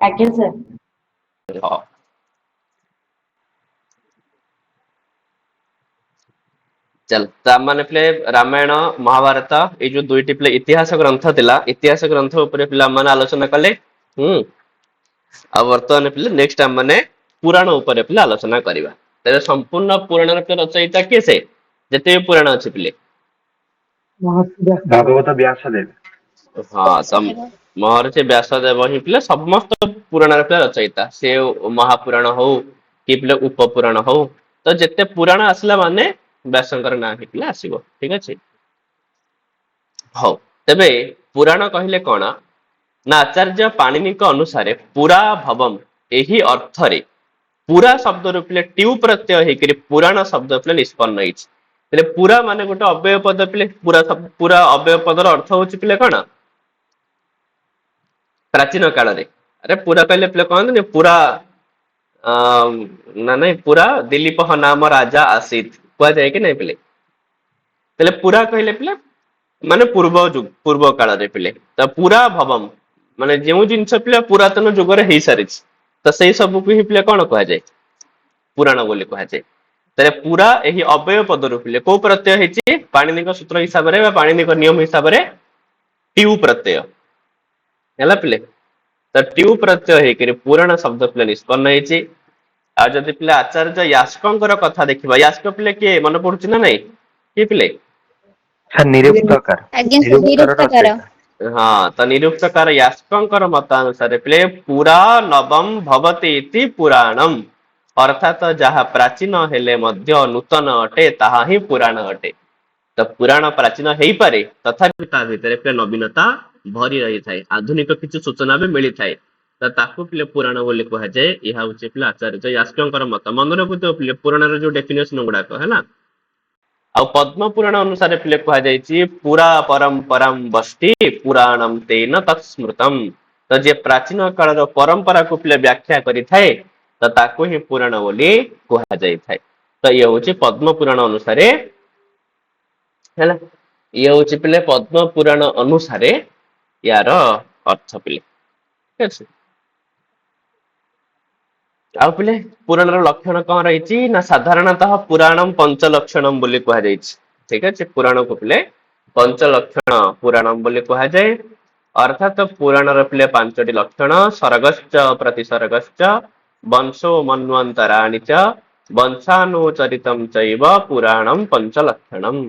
ଆଜ୍ଞା ସାର୍। ହଁ चल ताମାନେ ପିଲେ ରାମାୟଣ ମହାଭାରତ ଏଇ ଯୋଉ ଦୁଇଟି ପିଲେ ଇତିହାସ ଗ୍ରନ୍ଥ ଥିଲା ଇତିହାସ ଗ୍ରନ୍ଥ ଉପରେ ପିଲାମାନେ ଆଲୋଚନା କଲେ। ଆଉ ବର୍ତ୍ତମାନ ପିଲେ ନେକ୍ସଟ ଆମେ ମାନେ ପୁରାଣ ଉପରେ ପିଲେ ଆଲୋଚନା କରିବା। ତେବେ ସମ୍ପୂର୍ଣ୍ଣ ପୁରାଣର ରଚୟିତା କିଏ ସେ ଯେତେ ପୁରାଣ ଅଛି ପିଲେ? ଭାଗବତ ବ୍ୟାସଦେବ। ହଁ ମହର୍ଷି ବ୍ୟାସଦେବ ହିଁ ପିଲେ ସମସ୍ତ ପୁରାଣର ପିଲା ରଚୟିତା ସେ ମହାପୁରାଣ ହଉ କି ପିଲେ ଉପପୁରାଣ ହଉ ତ ଯେତେ ପୁରାଣ ଆସିଲା ମାନେ ବ୍ୟାସଙ୍କର ନାଁ ହେଇଥିଲା ଆସିବ ଠିକ ଅଛି। ହଉ ତେବେ ପୁରାଣ କହିଲେ କଣ ନା ଆଚାର୍ଯ୍ୟ ପାଣିନିଙ୍କ ଅନୁସାରେ ପୁରା ଭବମ୍ ଏହି ଅର୍ଥରେ ପୁରା ଶବ୍ଦ ରୁ ପିଲେ ଟ୍ୟୁ ପ୍ରତ୍ୟୟ ହେଇକରି ପୁରାଣ ଶବ୍ଦ ପିଲେ ନିଷ୍ପନ୍ନ ହେଇଛି। ହେଲେ ପୁରା ମାନେ ଗୋଟେ ଅବ୍ୟୟ ପଦ ପିଲେ ପୁରା ଅବ୍ୟୟ ପଦର ଅର୍ଥ ହଉଛି ପିଲେ କଣ ପ୍ରାଚୀନ କାଳରେ ଆରେ ପୁରା କହିଲେ ପିଲେ କହନ୍ତିନି ପୁରା ନା ନାଇଁ ପୁରା ଦିଲୀପ ନାମ ରାଜା ଆସିତ କୁହାଯାଏ କି ନାଇଁ ପିଲେ ହେଲେ ପୁରା କହିଲେ ପିଲେ ମାନେ ପୂର୍ବ କାଳରେ ପିଲେ ତ ପୁରା ଭବମ ମାନେ ଯେଉଁ ଜିନିଷ ପିଲା ପୁରାତନ ଯୁଗରେ ହେଇସାରିଛି ତ ସେଇ ସବୁକୁ ହିଁ ପିଲା କଣ କୁହାଯାଏ ପୁରାଣ ବୋଲି କୁହାଯାଏ। ତାହେଲେ ପୁରା ଏହି ଅବୟ ପଦରୁ ପିଲେ କୋଉ ପ୍ରତ୍ୟୟ ହେଇଛି ପାଣିନିଙ୍କ ସୂତ୍ର ହିସାବରେ ବା ପାଣିନିଙ୍କ ନିୟମ ହିସାବରେ ଟ୍ୟୁ ପ୍ରତ୍ୟୟ ହେଲା ପିଲେ ତ ଟ୍ୟୁ ପ୍ରତ୍ୟୟ ହେଇକରି ପୁରାଣ ଶବ୍ଦ ପିଲା ନିଷ୍ପନ୍ନ ହେଇଛି। ଆଉ ଯଦି ପିଲା ଆଚାର୍ଯ୍ୟ ୟାସ୍କଙ୍କର କଥା ଦେଖିବା ୟାସ୍କ ପିଲେ କିଏ ମନେ ପଡୁଛି ନା ନାଇଁ କିଏ ପିଲେ ନିରୁକ୍ତକାର ଆଜ୍ଞା ସାର୍ ନିରୁକ୍ତର ନିରୁକ୍ତକାର। ରଚୟିତା। ହଁ ତ ନିରୁକ୍ତକାର ୟାସ୍କଙ୍କର ମତାନୁସାରେ ପିଲେ ପୁରା ନବମ ଭବତି ଇତି ପୁରାଣମ୍ ଅର୍ଥାତ ଯାହା ପ୍ରାଚୀନ ହେଲେ ମଧ୍ୟ ନୂତନ ଅଟେ ତାହା ହିଁ ପୁରାଣ ଅଟେ। ତ ପୁରାଣ ପ୍ରାଚୀନ ହେଇପାରେ ତଥାପି ତା ଭିତରେ ନବୀନତା ଭରି ରହିଥାଏ ଆଧୁନିକ କିଛି ସୂଚନା ବି ମିଳିଥାଏ। ତ ତାକୁ ପିଲେ ପୁରାଣ ବୋଲି କୁହାଯାଏ ଏହା ହଉଛି ପିଲା ଆଚାର୍ଯ୍ୟ ୟାସ୍କଙ୍କର ମତ ମନେ ରଖୁଥିବ ପିଲେ ପୁରାଣର ଯୋଉ ଡେଫିନେସନ ଗୁଡାକ ହେଲା। ଆଉ ପଦ୍ମ ପୁରାଣ ଅନୁସାରେ ପିଲେ କୁହାଯାଇଛି ପୁରା ପରମ୍ପରାମ ବଷ୍ଟି ପୁରାଣମ ତେନ ତତ୍ସ୍ମୃତମ ତ ଯିଏ ପ୍ରାଚୀନ କାଳର ପରମ୍ପରାକୁ ପିଲେ ବ୍ୟାଖ୍ୟା କରିଥାଏ ତ ତାକୁ ହିଁ ପୁରାଣ ବୋଲି କୁହାଯାଇଥାଏ। ତ ଇଏ ହଉଛି ପଦ୍ମ ପୁରାଣ ଅନୁସାରେ ହେଲା ଇଏ ହଉଛି ପିଲେ ପଦ୍ମ ପୁରାଣ ଅନୁସାରେ ୟାର ଅର୍ଥ ପିଲେ ଠିକ ଅଛି। ଆଉ ପିଲେ ପୁରାଣର ଲକ୍ଷଣ କଣ ରହିଛି ନା ସାଧାରଣତଃ ପୁରାଣମ ପଞ୍ଚ ଲକ୍ଷଣମ ବୋଲି କୁହାଯାଇଛି ଠିକ ଅଛି ପୁରାଣକୁ ପିଲେ ପଞ୍ଚ ଲକ୍ଷଣ ପୁରାଣମ ବୋଲି କୁହାଯାଏ। ଅର୍ଥାତ ପୁରାଣର ପିଲେ ପାଞ୍ଚଟି ଲକ୍ଷଣ ସର୍ଗଶ୍ଚ ପ୍ରତିସର୍ଗଶ୍ଚ ବଂଶୋ ମନ୍ୱନ୍ତରାଣିଚ ବଂଶାନୁଚରିତମ ଚୈବ ପୁରାଣମ ପଞ୍ଚ ଲକ୍ଷଣମ୍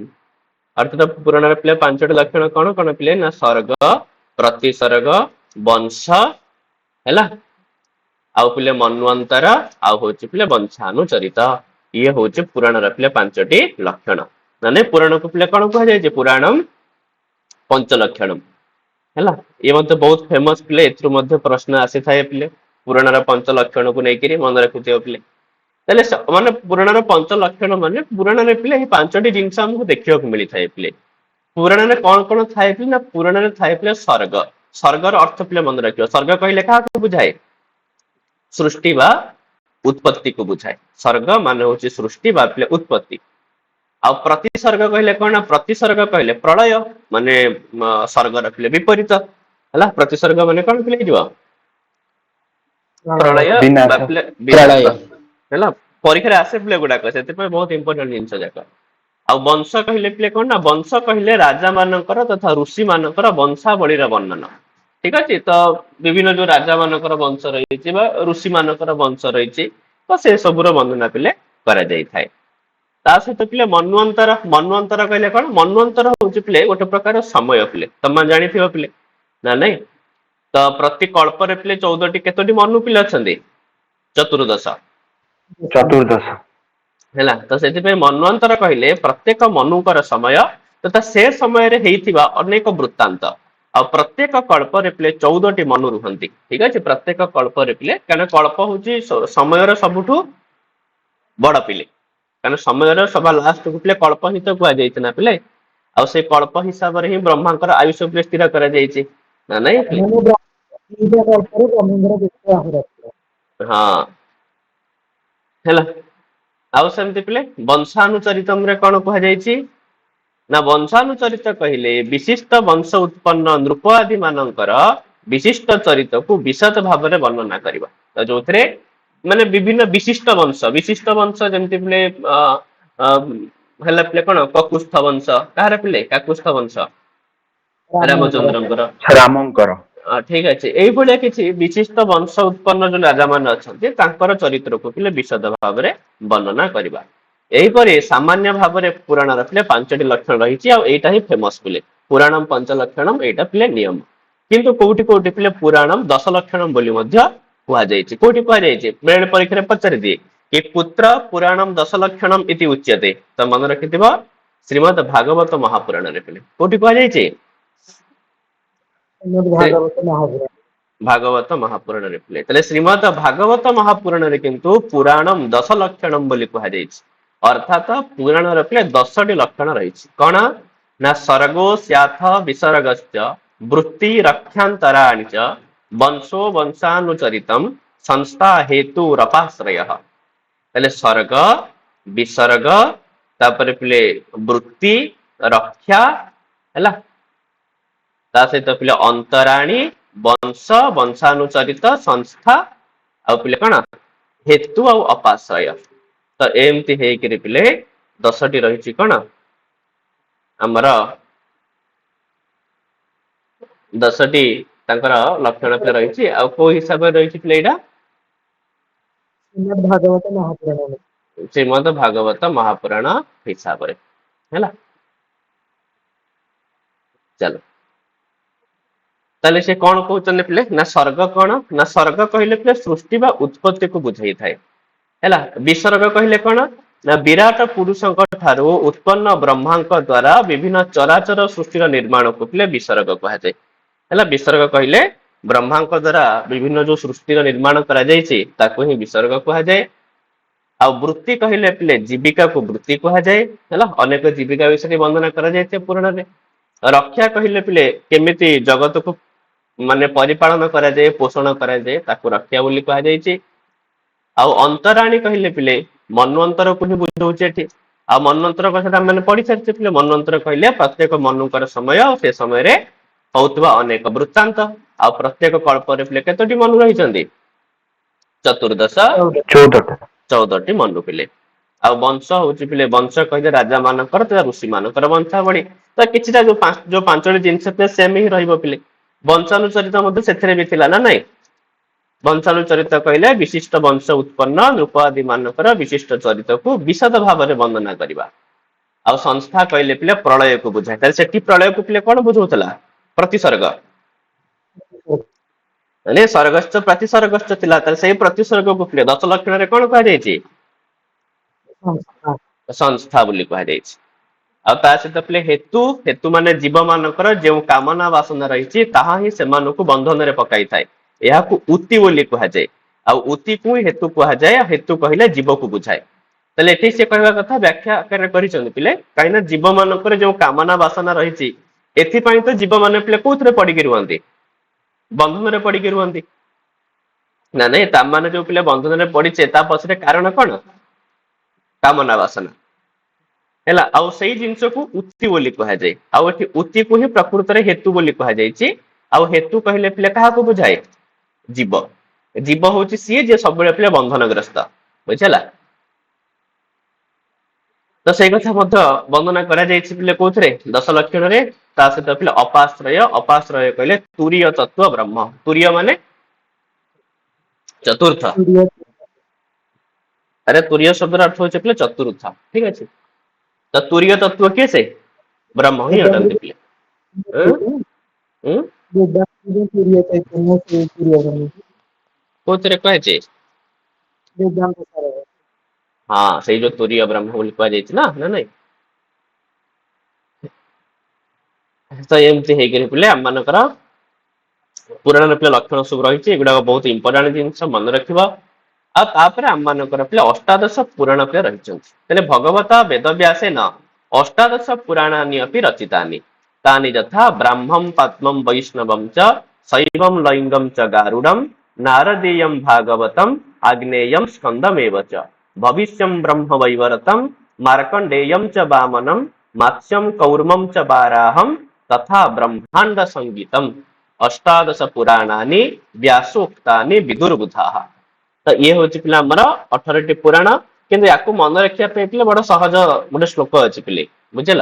ଅର୍ଥାତ ପୁରାଣରେ ପିଲେ ପାଞ୍ଚଟି ଲକ୍ଷଣ କଣ କଣ ପିଲେ ନା ସର୍ଗ ପ୍ରତିସର୍ଗ ବଂଶ ହେଲା ଆଉ ପିଲେ ମନ୍ୱନ୍ତର ଆଉ ହଉଛି ପିଲେ ବଂଶାନୁଚରିତ ଇଏ ହଉଛି ପୁରାଣର ପିଲେ ପାଞ୍ଚଟି ଲକ୍ଷଣ ମାନେ ପୁରାଣକୁ ପିଲେ କଣ କୁହାଯାଇଛି ପୁରାଣମ ପଞ୍ଚ ଲକ୍ଷଣମ ହେଲା ଇଏ ମଧ୍ୟ ବହୁତ ଫେମସ ପିଲେ ଏଥିରୁ ମଧ୍ୟ ପ୍ରଶ୍ନ ଆସିଥାଏ ପିଲେ ପୁରାଣର ପଞ୍ଚ ଲକ୍ଷଣକୁ ନେଇକରି ମନେ ରଖିଥିବ ପିଲେ ତାହେଲେ ମାନେ ପୁରାଣର ପଞ୍ଚ ଲକ୍ଷଣ ମାନେ ପୁରାଣରେ ପିଲେ ଏଇ ପାଞ୍ଚଟି ଜିନିଷ ଆମକୁ ଦେଖିବାକୁ ମିଳିଥାଏ ପିଲେ ପୁରାଣରେ କଣ କଣ ଥାଏ ପିଲେ ନା ପୁରାଣରେ ଥାଏ ପିଲେ ସ୍ୱର୍ଗ ସ୍ୱର୍ଗର ଅର୍ଥ ପିଲେ ମନେ ରଖିବ ସ୍ୱର୍ଗ କହିଲେ କାହାକୁ ବୁଝାଏ ସୃଷ୍ଟି ବା ଉତ୍ପତ୍ତିକୁ ବୁଝାଏ ସ୍ୱର୍ଗ ମାନେ ହଉଛି ସୃଷ୍ଟି ବା ପିଲେ ଉତ୍ପତ୍ତି। ଆଉ ପ୍ରତିସର୍ଗ କହିଲେ କଣ ପ୍ରତିସର୍ଗ କହିଲେ ପ୍ରଳୟ ମାନେ ସ୍ୱର୍ଗ ରଖିଲେ ବିପରୀତ ହେଲା ପ୍ରତିସର୍ଗ ମାନେ କଣ ପିଲେ ହେଇଯିବ ପ୍ରଳୟ ବା ବିନାଶ ପିଲେ ପ୍ରଳୟ। ବିନାଶ ହେଲା ପରୀକ୍ଷାରେ ଆସେ ପିଲେ ଗୁଡାକ ସେଥିପାଇଁ ବହୁତ ଇମ୍ପୋର୍ଟାଣ୍ଟ ଜିନିଷ ଯାକ। ଆଉ ବଂଶ କହିଲେ ପିଲେ କଣ ନା ବଂଶ କହିଲେ ରାଜା ମାନଙ୍କର ତଥା ଋଷି ମାନଙ୍କର ବଂଶାବଳୀର ବର୍ଣ୍ଣନ ଠିକ ଅଛି ତ ବିଭିନ୍ନ ଯୋଉ ରାଜା ମାନଙ୍କର ବଂଶ ରହିଛି ବା ଋଷି ମାନଙ୍କର ବଂଶ ରହିଛି ତ ସେ ସବୁର ବର୍ଣ୍ଣନା ପିଲେ କରାଯାଇଥାଏ। ତା ସହିତ ପିଲେ ମନ୍ୱନ୍ତର କହିଲେ କଣ ମନ୍ୱନ୍ତର ହଉଛି ପିଲେ ଗୋଟେ ପ୍ରକାର ସମୟ ପିଲେ ତମେ ଜାଣିଥିବ ପିଲେ ନା ନାଇଁ ତ ପ୍ରତି କଳ୍ପରେ ପିଲେ 14ଟି କେତୋଟି ମନୁ ପିଲେ ଅଛନ୍ତି ଚତୁର୍ଦଶ ଚତୁର୍ଦଶ ହେଲା ତ ସେଥିପାଇଁ ମନ୍ୱନ୍ତର କହିଲେ ପ୍ରତ୍ୟେକ ମନୁଙ୍କର ସମୟ ତଥା ସେ ସମୟରେ ହେଇଥିବା ଅନେକ ବୃତ୍ତାନ୍ତ ଆଉ ପ୍ରତ୍ୟେକ କଳ୍ପରେ ପିଲେ 14ଟି ମନୁ ରୁହନ୍ତି ଠିକ ଅଛି ପ୍ରତ୍ୟେକ କଳ୍ପରେ ପିଲେ କାରଣ କଳ୍ପ ହଉଛି ସମୟର ସବୁଠୁ ବଡ ପିଲେ କାରଣ ସମୟର ସବା ଲାଷ୍ଟକୁ ପିଲେ କଳ୍ପ ହିଁ ତ କୁହାଯାଇଛି ନା ପିଲେ ଆଉ ସେଇ କଳ୍ପ ହିସାବରେ ହିଁ ବ୍ରହ୍ମାଙ୍କର ଆୟୁଷ ପିଲେ ସ୍ଥିର କରାଯାଇଛି ନା ନାଇଁ ପିଲେ ହଁ ହେଲା ଆଉ ସେମିତି ପିଲେ ବଂଶାନୁଚରିତମରେ କଣ କୁହାଯାଇଛି ନା ବଂଶାନୁଚରିତ କହିଲେ ବିଶିଷ୍ଟ ବଂଶ ଉତ୍ପନ୍ନ ନୃପ ଆଦି ମାନଙ୍କର विशिष्ट चरित को विशद भाव में वर्णना करवा तो जो माने विभिन्न विशिष्ट वंश जमती पिले पिले कौन ककुस्थ वंश कहार पिले काकुस्थ वंश रामचंद्र रामंकर ठीक अच्छे यही किसी विशिष्ट वंश उत्पन्न जो राजा मान अच्छा चरित्र को पिले विशद भाव में वर्णना करवा यहीपरि सामान्य भाव में पुराण पिले 5टी लक्षण रही ही फेमस पिले पुराणम पंच लक्षणम एटा पिले नियम किंतु कोटि कोटि पिले पुराणम 10 लक्षणम बोली मध्य कुहा जायछि कोटि कुहा जायछि बेल परीक्षा रे पचारि दिए कि कुत्र पुराणम 10 लक्षणम इति उच्यते तो मन रखिथिबो श्रीमद् भागवत महापुराण रे पिले कोटि कुहा जायछि भागवत महापुराण रे पिले तले श्रीमद् भागवत महापुराण रे किंतु पुराणम 10 लक्षणम बोली कुहा जायछि अर्थात पुराण रे पिले 10टी लक्षण रहिछि कोन ना सर्गो स्याथ विसर्गश्च वृत्ति रक्षांतराणि च वंशो वंशानुचरितम संस्था हेतु रपाश्रय तले सर्ग विसर्ग तापर पिले वृत्ति रक्षा हैला ता सहित पिले अंतराणी वंश वंशानुचरित संस्था आ पिले कण हेतु आ अपाश्रय तो एमती हेकि पिले 10टी रही कण आमर 10टी लक्षण पे रही को हिसाब से रही पिले एटा श्रीमद् भागवत महापुराण हिसाब रे हैला चलो ताले से कौन कहते पिले ना स्वर्ग कौन ना स्वर्ग कहले पिले सृष्टि बा उत्पत्ति को बुझाई थाए हैला विसर्ग कहले कौन ना विराट पुरुषଙ୍କ ठारू उत्पन्न ब्रह्माଙ୍କ द्वारा विभिन्न चराचर सृष्टिर निर्माण को पिले विसर्ग कहा जाए हैला विसर्ग कहले ब्रह्माଙ୍କ द्वारा विभिन्न जो सृष्टिर निर्माण करा जायछि ताको ही विसर्ग कहा जाए आ वृत्ति कहले पिले जीविका को वृत्ति कहा जाए हैला अनेक जीविका विषय वर्णना करा जायछि पुराण रे रक्षा कहले पिले केमिति जगत को माने परिपालन करा जाए पोषण करा जाए ताको रक्षा बोली कहा जायछि आ अंतराणी कहले पिले मनवंतर को ही बुझौछि एठी आ मनवंतर कथा माने पढ़ी सारछि पिले मनवंतर कहले प्रत्येक मनुकर समय और से समय रे होतबा अनेक वृत्तांत आ प्रत्येक कल्प रे पिले केतोटी मनु रहिचंदी 14टी मनु पिले आ वंश होछि पिले वंश कहले राजा मानकर तो ऋषि मानकर वंशावली तो किछटा जो 5टी जिंस पे सेम ही रहइबो पिले वंशानुचरित मध्ये सेथरे भी थिला ना नाही वंशानुचरित कहले विशिष्ट वंश उत्पन्न नृपादि मानकर विशिष्ट चरित को विशद भाव में वर्णना करबा आ संस्था कहले पिले प्रलय को बुझाय ताले सेठी प्रलय को पिले कोन बुझौतला प्रतिसर्ग अने सर्गश्च प्रतिसर्गश्च थिला ताले सेही प्रतिसर्ग को पिले 10 लक्षण रे कोन कहा जायछि संस्था बोली कहा जायछि आ ता सहित पिले हेतु हेतु माने जीव मानकर जे कामना वासना रहिछि ताहा ही सेमानकु बंधन रे पकाई थाए याकु उति बोली कहा जाए आ उति को हेतु कहा जाए हेतु कहले जीव को बुझाए तले एठी से कहवा कथा व्याख्या कर करिसंदी पिले काइना जीव मानकर जे कामना वासना रहिछि एथि पई तो जीव माने पिले कोथरे पड़ी के रुहंती बंधन रे पड़ी के रुहंती ना नहीं ता माने जो पिले बंधन रे पड़ीचे ता पछरे कारण कोन कामना वासना हैला आ सही जिंस को उति बोली कहा जाए आ एठी उति को ही प्रकृत रे हेतु बोली कहा जायछि आ हेतु कहले पिले कहा को बुझाए जीव जीव होची सी जे सब पिले बंधनग्रस्त बुझला तो से कथा मध्य वर्णना करा जायछि पिले कोथरे 10 लक्षण रे ता सहित पिले अपाश्रय कहले तुरीय तत्व ब्रह्म तुरीय माने चतुर्थ अरे तुरीय शब्द अर्थ होचे पिले चतुर्थ ठीक अछि तो तुरीय तत्व के से ब्रह्म ही अटंती पिले कोथरे कहचे हाँ सही जो तुरीय ब्रह्म बोली कहा जायछि ना ना नहीं तो एमती हेकि पिले हम मानकर पुराण पिले लक्षण सब रही एगुड़ा बहुत इंपोर्टेंट जिनस मन रखिबा आ तापर हम मानकर पिले अष्टादश पुराण पिले रहिचंती भगवता वेदव्यासेन अष्टादश पुराणानि अपि रचितानि तानि यथा ब्राह्मं पद्मं वैष्णवं च शैवं लैंगं च गारुडं नारदेयं भागवतम् आग्नेयं स्कंदमेव च भविष्यं ब्रह्म वैवरतं मार्कंडेयं च वामनं मत्स्यं कौर्मं च वाराहं तथा ब्रह्मांड संगीतम अष्टादश पुराणानि व्यासोक्तानि विदुर्बुधाः। तो ये हूँ पिला आमर 18 पुराण किंतु याकू मन रखिया पे पिले बड़ सहज गोटे श्लोक अछि पिले बुझिल।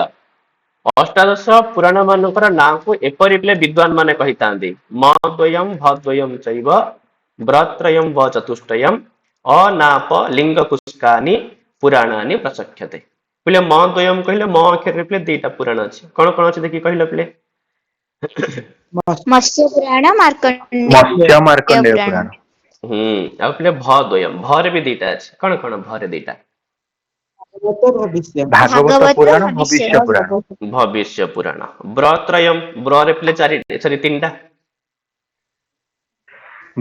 अष्टादश पुराण मानकर नाम को एपरि पिले विद्वान माने कहितांती मद्वयम भद्वयम चैव व्रत्रयम व चतुष्टयम अनाप लिंग कुस्कानि पुराणानि प्रचक्षते। पिले मद्वयम कहले म अक्षर पिले दुईटा पुराण अछि कोन कोन अछि देखि कहले पिले मत्स्य पुराण मार्कंडेय मत्स्य मार्कंडेय पुराण पुराण। आ पिले भद्वयम भरे भी दुईटा अछि कोन कोन भरे दुईटा भागवत भागवत पुराण भविष्य भविष्य पुराण। भविष्य पुराण व्रत्रयम व्र पिले चारि सरी तीनटा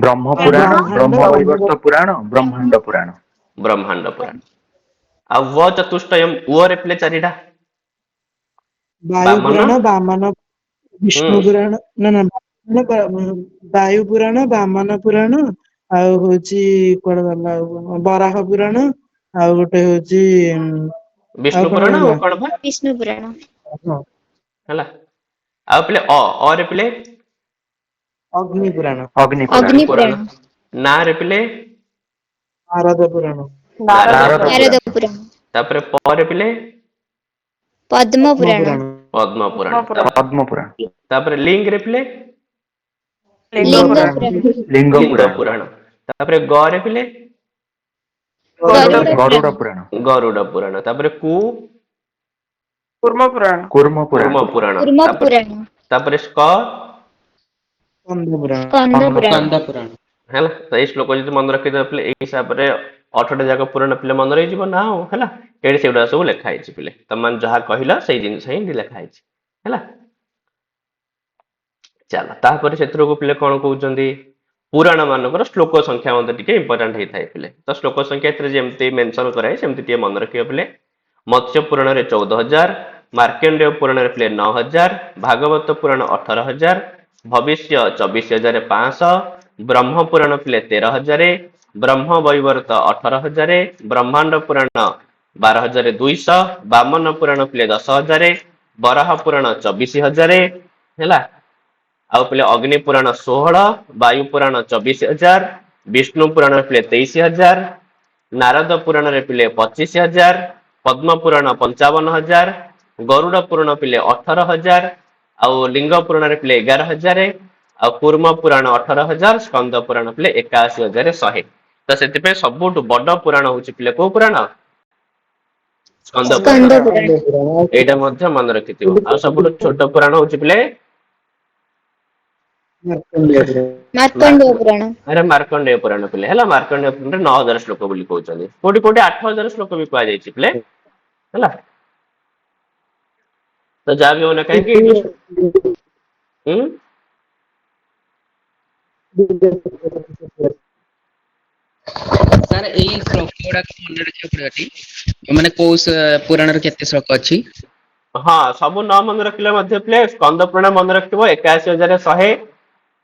ब्रह्म पुराण ब्रह्म वैवर्त पुराण ब्रह्मांड पुराण। ब्रह्मांड पुराण आ व चतुष्टयम व रे पिले चारिटा वायु बामन पुराण वामन ହୁଁ विष्णु पुराण ना वायु पुराण वामन पुराण ଆଉ ହଉଛି କୁଆଡେ ଗଲା ଆଉ ବରାହ ପୁରାଣ ଆଉ ଗୋଟେ ହଉଛି ଆଉ विष्णु କଣ पुराण ରହିଲା ଆଉ कौन भा विष्णु पुराण ହେଲା ଆଉ ପିଲେ ଅ ରେ ପିଲେ ଅଗ୍ନି ପୁରାଣ ଅଗ୍ନି अग्नि ପୁରାଣ पुराण ନା ରେ ପିଲେ ନାରଦ ପୁରାଣ ନାରଦ नारद पुराण ତାପରେ ପ ରେ ପିଲେ पद्म पुराण पद्म पुराण पद्म पुराण ତାପରେ ଲିଙ୍ଗ ରେ ପିଲେ लिंग पुराण लिंग लिंग पुराण पुराଣ ତାପରେ ଗ ରେ ପିଲେ गरुड़ गरुड़ पुराण पुराण ଗରୁଡ ପୁରାଣ ତାପରେ କୁ कूर्म पुराण କୁର୍ମ ପୁରାଣ कूर्म ତାପରେ पुराण ତାପରେ ସ୍କ ସ୍କନ୍ଦ ପୁରାଣ स्कंद पुराण ହେଲା ତ ଏଇ ଶ୍ଲୋକ ଯଦି ମନେ ରଖିଦେବେ ପିଲେ ଏଇ ହିସାବରେ 8ଟା ଯାକ ପୁରାଣ ପିଲେ ମନେ ରହିଯିବ ନା ଆଉ ହେଲା ଏଠି ସେଗୁଡା ସବୁ ଲେଖା ହେଇଛି ପିଲେ ତମାନେ ଯାହା କହିଲ ସେଇ ଜିନିଷ ହିଁ ଲେଖା ହେଇଛି ହେଲା। ଚାଲ ତାପରେ ସେଥିରୁ ପିଲେ କଣ କହୁଛନ୍ତି ପୁରାଣ ମାନଙ୍କର ଶ୍ଲୋକ ସଂଖ୍ୟା ମଧ୍ୟ ଟିକେ ଇମ୍ପୋର୍ଟାଣ୍ଟ ହେଇଥାଏ ପିଲେ ତ ଶ୍ଲୋକ ସଂଖ୍ୟା ଏଥିରେ ଯେମିତି ମେନସନ କରାଏ ସେମିତି ଟିକେ ମନେ ରଖିବ ପିଲେ ମତ୍ସ୍ୟ ପୁରାଣରେ 14,000 ମାର୍କଣ୍ଡେୟ ପୁରାଣରେ ପିଲେ 9,000 ଭାଗବତ ପୁରାଣ 18,000 ଭବିଷ୍ୟ 24,500 ବ୍ରହ୍ମ ପୁରାଣ ପିଲେ 13,000 ବ୍ରହ୍ମ ବୈବର୍ତ 18,000 ବ୍ରହ୍ମାଣ୍ଡ ପୁରାଣ 12,200 ବାମନ ପୁରାଣ ପିଲେ 10,000 ବରାହ ପୁରାଣ 24,000 ହେଲା ଆଉ ପିଲେ ଅଗ୍ନି ପୁରାଣ 16 ବାୟୁ ପୁରାଣ 24,000 ବିଷ୍ଣୁ ପୁରାଣ ପିଲେ 23,000 ନାରଦ ପୁରାଣରେ ପିଲେ 25,000 ପଦ୍ମ ପୁରାଣ 55,000 ଗରୁଡ ପୁରାଣ ପିଲେ 18,000 ଆଉ ଲିଙ୍ଗ ପୁରାଣରେ ପିଲେ 11,000 ଆଉ କୁର୍ମ ପୁରାଣ 18,000 ସ୍କନ୍ଦ ପୁରାଣ ପିଲେ 81,100 ତ ସେଥିପାଇଁ ସବୁଠୁ ବଡ ପୁରାଣ ହଉଛି ପିଲେ କୋଉ ପୁରାଣ ସ୍କନ୍ଦ ପୁରାଣ स्कंद पुराण ଏଇଟା ମଧ୍ୟ ମନେ ରଖିଥିବ ଆଉ ସବୁଠୁ ଛୋଟ ପୁରାଣ ହଉଛି ପିଲେ मार्कंडेय पुराण ଆରେ ମାର୍କଣ୍ଡେୟ ପୁରାଣ ପିଲେ ହେଲା ମାର୍କଣ୍ଡେୟ ପୁରାଣରେ 9,000 ଶ୍ଲୋକ ବୋଲି କହୁଛନ୍ତି କୋଉଠି କୋଉଠି 8,000 ଶ୍ଲୋକ ବି କୁହାଯାଇଛି ପିଲେ ହେଲା ତ ଯାହା ବି ହଉନା କାହିଁକି ଏଇଠି ହୁଁ ସାର୍ ଏଇ ଶ୍ଲୋକ ଗୁଡାକ ମନେ ରଖିବାକୁ ପଡିବଟି ମାନେ କୋଉ ପୁରାଣରେ କେତେ ଶ୍ଲୋକ ଅଛି? ହଁ ସବୁ ନ ମନେ ରଖିଲେ ମଧ୍ୟ ପିଲେ ସ୍କନ୍ଦ ପୁରାଣ ମନେ ରଖିଥିବ 81,100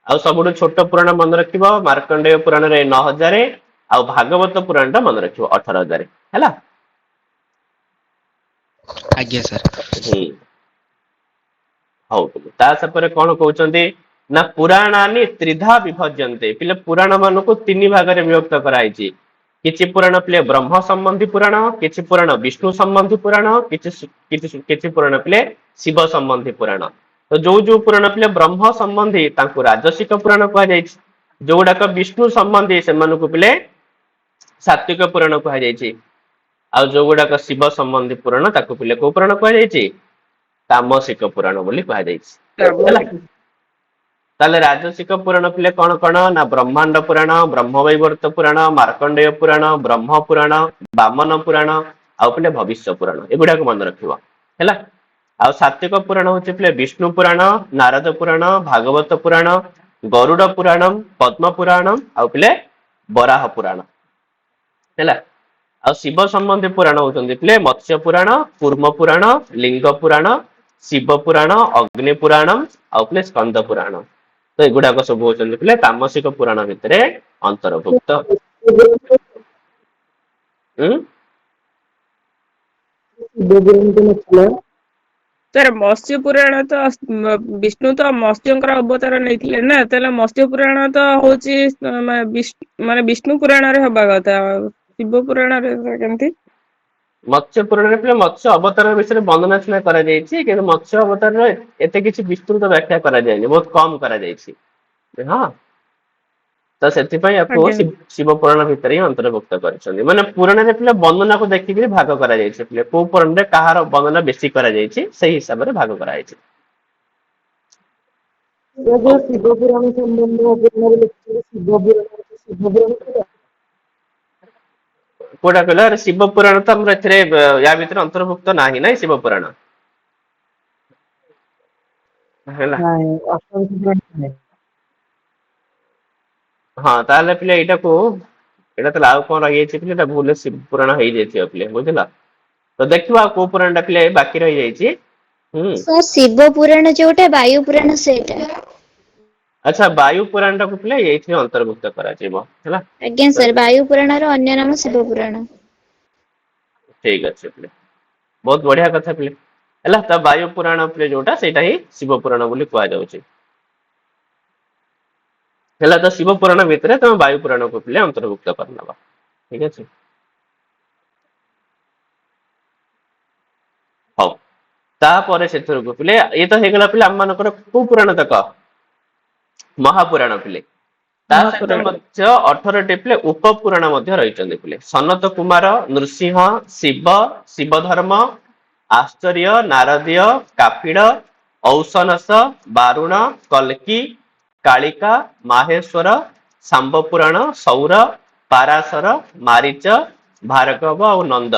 ଆଉ ସବୁଠୁ ଛୋଟ ପୁରାଣ ମନେ ରଖିବ ମାର୍କଣ୍ଡେୟ ପୁରାଣରେ 9,000 ଆଉ ଭାଗବତ ପୁରାଣ ଟା ମନେ ରଖିବ 18,000 ହେଲା। ଆଜ୍ଞା ସାର୍। ହୁଁ ହଉ ତା ସାପରେ କଣ କହୁଛନ୍ତି ନା ପୁରାଣାନି ତ୍ରିଧା ବିଭଜ୍ୟନ୍ତେ ପିଲେ ପୁରାଣ ମାନଙ୍କୁ 3 ଭାଗରେ ବିଭକ୍ତ କରାଯାଇଛି କିଛି ପୁରାଣ ପିଲେ ବ୍ରହ୍ମ ସମ୍ବନ୍ଧୀ ପୁରାଣ କିଛି ପୁରାଣ ବିଷ୍ଣୁ ସମ୍ବନ୍ଧୀ ପୁରାଣ କିଛି ପୁରାଣ ପିଲେ ଶିବ ସମ୍ବନ୍ଧୀ ପୁରାଣ ତ ଯୋଉ ପୁରାଣ ପିଲେ ବ୍ରହ୍ମ ସମ୍ବନ୍ଧୀ ତାଙ୍କୁ ରାଜସିକ ପୁରାଣ କୁହାଯାଇଛି ଯୋଉଗୁଡାକ ବିଷ୍ଣୁ ସମ୍ବନ୍ଧୀ ସେମାନଙ୍କୁ ପିଲେ ସାତ୍ଵିକ ପୁରାଣ କୁହାଯାଇଛି ଆଉ ଯୋଉଗୁଡାକ ଶିବ ସମ୍ବନ୍ଧୀ ପୁରାଣ ତାକୁ ପିଲେ କୋଉ ପୁରାଣ କୁହାଯାଇଛି ତାମସିକ ପୁରାଣ ବୋଲି କୁହାଯାଇଛି ହେଲା। ତାହେଲେ ରାଜସିକ ପୁରାଣ ପିଲେ କଣ କଣ ନା ବ୍ରହ୍ମାଣ୍ଡ ପୁରାଣ ବ୍ରହ୍ମ ବୈବର୍ତ ପୁରାଣ ମାର୍କଣ୍ଡେୟ ପୁରାଣ ବ୍ରହ୍ମ ପୁରାଣ ବାମନ ପୁରାଣ ଆଉ ପିଲେ ଭବିଷ୍ୟ ପୁରାଣ ଏଗୁଡାକୁ ମନେ ରଖିବ ହେଲା। ଆଉ ସାତ୍ଵିକ ପୁରାଣ ହଉଛି ପିଲେ ବିଷ୍ଣୁ ପୁରାଣ ନାରଦ ପୁରାଣ ଭାଗବତ ପୁରାଣ ଗରୁଡ ପୁରାଣମ ପଦ୍ମ ପୁରାଣମ ଆଉ ପିଲେ ବରାହ ପୁରାଣ ହେଲା। ଆଉ ଶିବ ସମ୍ବନ୍ଧୀ ପୁରାଣ ହଉଛନ୍ତି ପିଲେ ମତ୍ସ୍ୟ ପୁରାଣ କୁର୍ମ ପୁରାଣ ଲିଙ୍ଗ ପୁରାଣ ଶିବ ପୁରାଣ ଅଗ୍ନି ପୁରାଣ ଆଉ ପିଲେ ସ୍କନ୍ଦ ପୁରାଣ ତ ଏଗୁଡାକ ସବୁ ହଉଛନ୍ତି ପିଲେ ତାମସିକ ପୁରାଣ ଭିତରେ ଅନ୍ତର୍ଭୁକ୍ତ। ଉଁ ତାର ମତ୍ସ୍ୟ ପୁରାଣ ତ ବିଷ୍ଣୁ ତ ମତ୍ସ୍ୟଙ୍କର ଅବତାର ନେଇଥିଲେ ନା, ତାହେଲେ ମତ୍ସ୍ୟ ପୁରାଣ ତ ହଉଛି ମାନେ ବିଷ୍ଣୁ ପୁରାଣରେ ହବା କଥା, ଶିବ ପୁରାଣରେ କେମିତି? ମତ୍ସ୍ୟ ପୁରାଣରେ ପିଲା ମତ୍ସ୍ୟ ଅବତାର ବିଷୟରେ ବର୍ଣ୍ଣନା ସିନା କରାଯାଇଛି, କିନ୍ତୁ ମତ୍ସ୍ୟ ଅବତାରର ଏତେ କିଛି ବିସ୍ତୃତ ବ୍ୟାଖ୍ୟା କରାଯାଇନି, ବହୁତ କମ କରାଯାଇଛି। ହଁ, ତ ସେଥିପାଇଁ ୟାକୁ ଆଜ୍ଞା ଶିବ ପୁରାଣ ଭିତରେ ହିଁ ଅନ୍ତର୍ଭୁକ୍ତ କରିଛନ୍ତି। ମାନେ ପୁରାଣରେ ପିଲା ବର୍ଣ୍ଣନାକୁ ଦେଖିକିରି ଭାଗ କରାଯାଇଛି। ପିଲା କୋଉ ପୁରାଣରେ କାହାର ବର୍ଣ୍ଣନା ବେଶୀ କରାଯାଇଛି ସେଇ ହିସାବରେ ଭାଗ କରାଯାଇଛି। ଏ ଯୋଉ ଶିବ ପୁରାଣ ସମ୍ବନ୍ଧ ଆପଣଙ୍କର ଲେଖିଥିଲେ ଶିବ ପୁରାଣ କୋଉଟା କହିଲା? ଆରେ ଶିବ ପୁରାଣ ତ ଆମର ଏଥିରେ ୟା ଭିତରେ ଅନ୍ତର୍ଭୁକ୍ତ ନାହିଁ ନାଇଁ ଶିବ ପୁରାଣ ହେଲା। ନାଇଁ ଅଷ୍ଟମ ପୁରାଣ ନାହିଁ। ହଁ ତାହେଲେ ପିଲା ଏଇଟା ତାହେଲେ ଆଉ କଣ ରହିଯାଇଛି ପିଲା, ଏଟା ଭୁଲରେ ଶିବ ପୁରାଣ ହେଇଯାଇଥିବ ପିଲା, ବୁଝିଲ? ତ ଦେଖିବା ଆଉ କୋଉ ପୁରାଣ ଟା ପିଲା ବାକି ରହିଯାଇଛି। ସାର୍ ଶିବ ପୁରାଣ ଯୋଉଟା, ବାୟୁ ପୁରାଣ ସେଇଟା। ଆଚ୍ଛା, ବାୟୁ ପୁରାଣ ଟାକୁ ପିଲା ଏଇଥିରେ ଅନ୍ତର୍ଭୁକ୍ତ କରାଯିବ ହେଲା। ଆଜ୍ଞା ତ ସାର୍, ବାୟୁ ପୁରାଣର ଅନ୍ୟ ନାମ ଶିବ ପୁରାଣ। ଠିକ ଅଛି ପିଲା, ବହୁତ ବଢିଆ କଥା ପିଲା ହେଲା। ତ ବାୟୁ ପୁରାଣ ପିଲା ଯୋଉଟା, ସେଇଟା ହିଁ ଶିବ ପୁରାଣ ବୋଲି କୁହାଯାଉଛି ହେଲା। ତ ଶିବ ପୁରାଣ ଭିତରେ ତମେ ବାୟୁ ପୁରାଣକୁ ପିଲା ଅନ୍ତର୍ଭୁକ୍ତ କରିନେବ, ଠିକ ଅଛି। ହଉ, ତାପରେ ସେଥିରକୁ ପିଲେ ଇଏ ତ ହେଇଗଲା ପିଲା ଆମ ମାନଙ୍କର କୋଉ ପୁରାଣ ତକ, ମହାପୁରାଣ ପିଲେ। ତା ସହିତ ମହାପୁରାଣ। ମଧ୍ୟ 18ଟି ପିଲେ ଉପପୁରାଣ ମଧ୍ୟ ରହିଛନ୍ତି ପିଲେ। ସନତ କୁମାର, ନୃସିଂହ, ଶିବ, ଶିବ ଧର୍ମ, ଆଶ୍ଚର୍ଯ୍ୟ, ନାରଦୀୟ, କାପିଳ, ଔସନସ, ବାରୁଣ, କଲ୍କି, କାଳିକା, ମାହେଶ୍ଵର, ଶାମ୍ବ ପୁରାଣ, ସୌର, ପାରାଶର, ମାରିଚ, ଭାର୍ଗବ ଆଉ ନନ୍ଦ,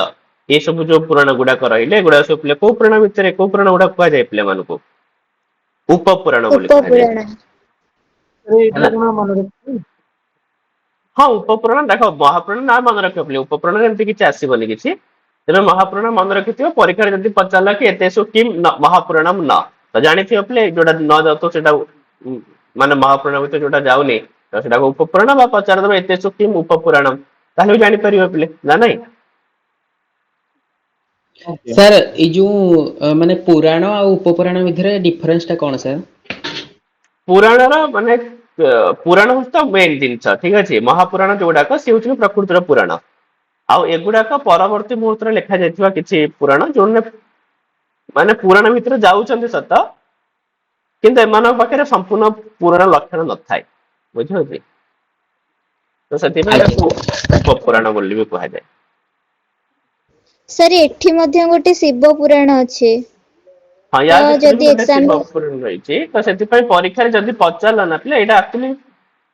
ଏ ସବୁ ଯୋଉ ପୁରାଣ ଗୁଡାକ ରହିଲେ, ଏଗୁଡାକ ସବୁ ପିଲେ କୋଉ ପୁରାଣ ଭିତରେ, କୋଉ ପୁରାଣ ଗୁଡାକ କୁହାଯାଏ ପିଲାମାନଙ୍କୁ? ଉପପୁରାଣ ବୋଲି କୁହାଯାଏ ଉପପୁରାଣ। ଏଇଟା ହେଲା। କଣ ମନେ ରଖିଛି? ହଁ, ଉପପୁରାଣ ଦେଖ, ମହାପୁରାଣ ନା ମନେ ରଖିବ ପିଲେ, ଉପପୁରାଣରେ ଏମିତି କିଛି ଆସିବନି କିଛି। ତେଣୁ ମହାପୁରାଣ ମନେ ରଖିଥିବ, ପରୀକ୍ଷାରେ ଯଦି ପଚାରିଲା କି ଏତେଷୁ କିମ୍ ମହାପୁରାଣମ୍ ନ, ତ ଜାଣିଥିବ ପିଲେ ଯୋଉଟା ନ ଯାଉଥିବ ସେଇଟା ମାନେ ମହାପୁରାଣ ଭିତରେ ଯୋଉଟା ଯାଉନି ତ ସେଟାକୁ ଉପପୁରାଣ, ବା ପଚାରିଦବ ଏତେଷୁ କିମ୍ ଉପପୁରାଣମ୍, ତାହେଲେ ବି ଜାଣିପାରିବ ପିଲେ ନା ନାଇଁ। ଆଜ୍ଞା। ସାର୍ ଏଇ ଯୋଉ ମାନେ ପୁରାଣ ଆଉ ଉପପୁରାଣ ଭିତରେ ଡିଫରେନ୍ସ ଟା କଣ ସାର୍? ପୁରାଣର ମାନେ ପୁରାଣ ହଉଛି ତ ମେନ୍ ଜିନିଷ, ଠିକ ଅଛି। ମହାପୁରାଣ ଯୋଉଗୁଡାକ ସେ ହଉଛି ପ୍ରକୃତିର ପୁରାଣ। ଆଉ ଏଗୁଡାକ ପରବର୍ତ୍ତୀ ମୁହୂର୍ତ୍ତରେ ଲେଖା ଯାଇଥିବା କିଛି ପୁରାଣ, ଯୋଉମାନେ ମାନେ ପୁରାଣ ଭିତରେ ଯାଉଛନ୍ତି ସତ, କିନ୍ତୁ ଏମାନଙ୍କ ପାଖରେ ସମ୍ପୂର୍ଣ୍ଣ ପୁରାଣ ଲକ୍ଷଣ ନଥାଏ, ବୁଝିହଉଛି। ତ ସେଥିପାଇଁ ଆଜ୍ଞା ତାକୁ ଉପପୁରାଣ ବୋଲି ବି କୁହାଯାଏ। ସାର୍ ଏଠି ମଧ୍ୟ ଗୋଟେ ଶିବ ପୁରାଣ ଅଛି। ହଁ, ୟା ତ ଭିତରେ ବି ଯଦି ଗୋଟେ ଏକ୍ସାମ ଶିବ ପୁରାଣ ରହିଛି, ତ ସେଥିପାଇଁ ପରୀକ୍ଷାରେ ଯଦି ପଚାରିଲା ନା ପିଲା, ଏଇଟା ଆକ୍ଚୁଆଲି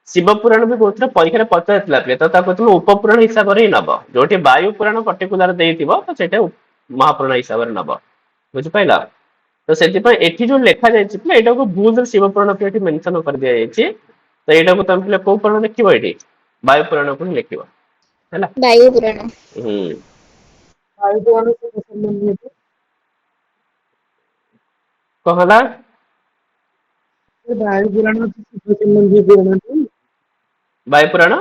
ଶିବ ପୁରାଣ ବି କହୁଥିଲେ ପରୀକ୍ଷାରେ ପଚାରିଥିଲା ପିଲା, ତ ତାକୁ ତୁମେ ଉପପୁରାଣ ହିସାବରେ ହିଁ ନବ। ଯୋଉଠି ବାୟୁ ପୁରାଣ ପର୍ଟିକୁଲାର ଦେଇଥିବ, ତ ସେଇଟା ମହାପୁରାଣ ହିସାବରେ ନବ, ବୁଝିପାରିଲ। ତ ସେଥିପାଇଁ ଏଠି ଯୋଉ ଲେଖା ଯାଇଛି ପିଲା, ଏଇଟାକୁ ଭୁଲରେ ଶିବ ପୁରାଣ ଏଠି ମେନସନ କରିଦିଆଯାଇଛି। ତ ଏଇଟାକୁ ତମେ ପିଲା କୋଉ ପୁରାଣ ଲେଖିବ, ଏଠି ବାୟୁ ପୁରାଣକୁ ହିଁ ଲେଖିବ ହେଲା। ବାୟୁ ପୁରାଣ। ହୁଁ। କଣ ହେଲା? ବାୟୁ ପୁରାଣ ଶିବ ସମ୍ବନ୍ଧୀୟ ପୁରାଣ ଟି? ବାୟୁ ପୁରାଣ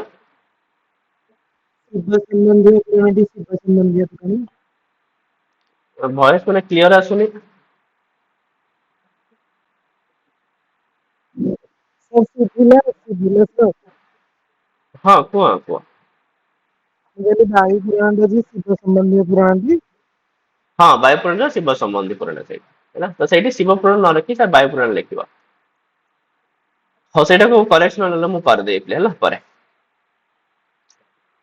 ଶିବ ସମ୍ବନ୍ଧୀୟ ପୁରାଣ ଟି, ଶିବ ସମ୍ବନ୍ଧୀୟ ପୁରାଣ। ଭଏସ ମାନେ କ୍ଲିୟର ଆସୁନି। ସାର୍ ଶୁଭିଲା ତ? ହଁ, କୁହ କୁହ। ମୁଁ କହିଲି ବାୟୁ ପୁରାଣ ଟା ବି ଶିବ ସମ୍ବନ୍ଧୀୟ ପୁରାଣ ଟି? ହଁ, ବାୟୁ ପୁରାଣ ଶିବ ସମ୍ବନ୍ଧୀ ପୁରାଣ ସେଇଟା ହେଲା। ତ ସେଇଠି ଶିବ ପୁରାଣ ନ ଲେଖି ସେ ବାୟୁ ପୁରାଣ ଲେଖିବ। ହଉ, ସେଇଟାକୁ କରେକ୍ସନ ନହେଲେ ମୁଁ କରିଦେଇଥିଲି ହେଲା ପରେ।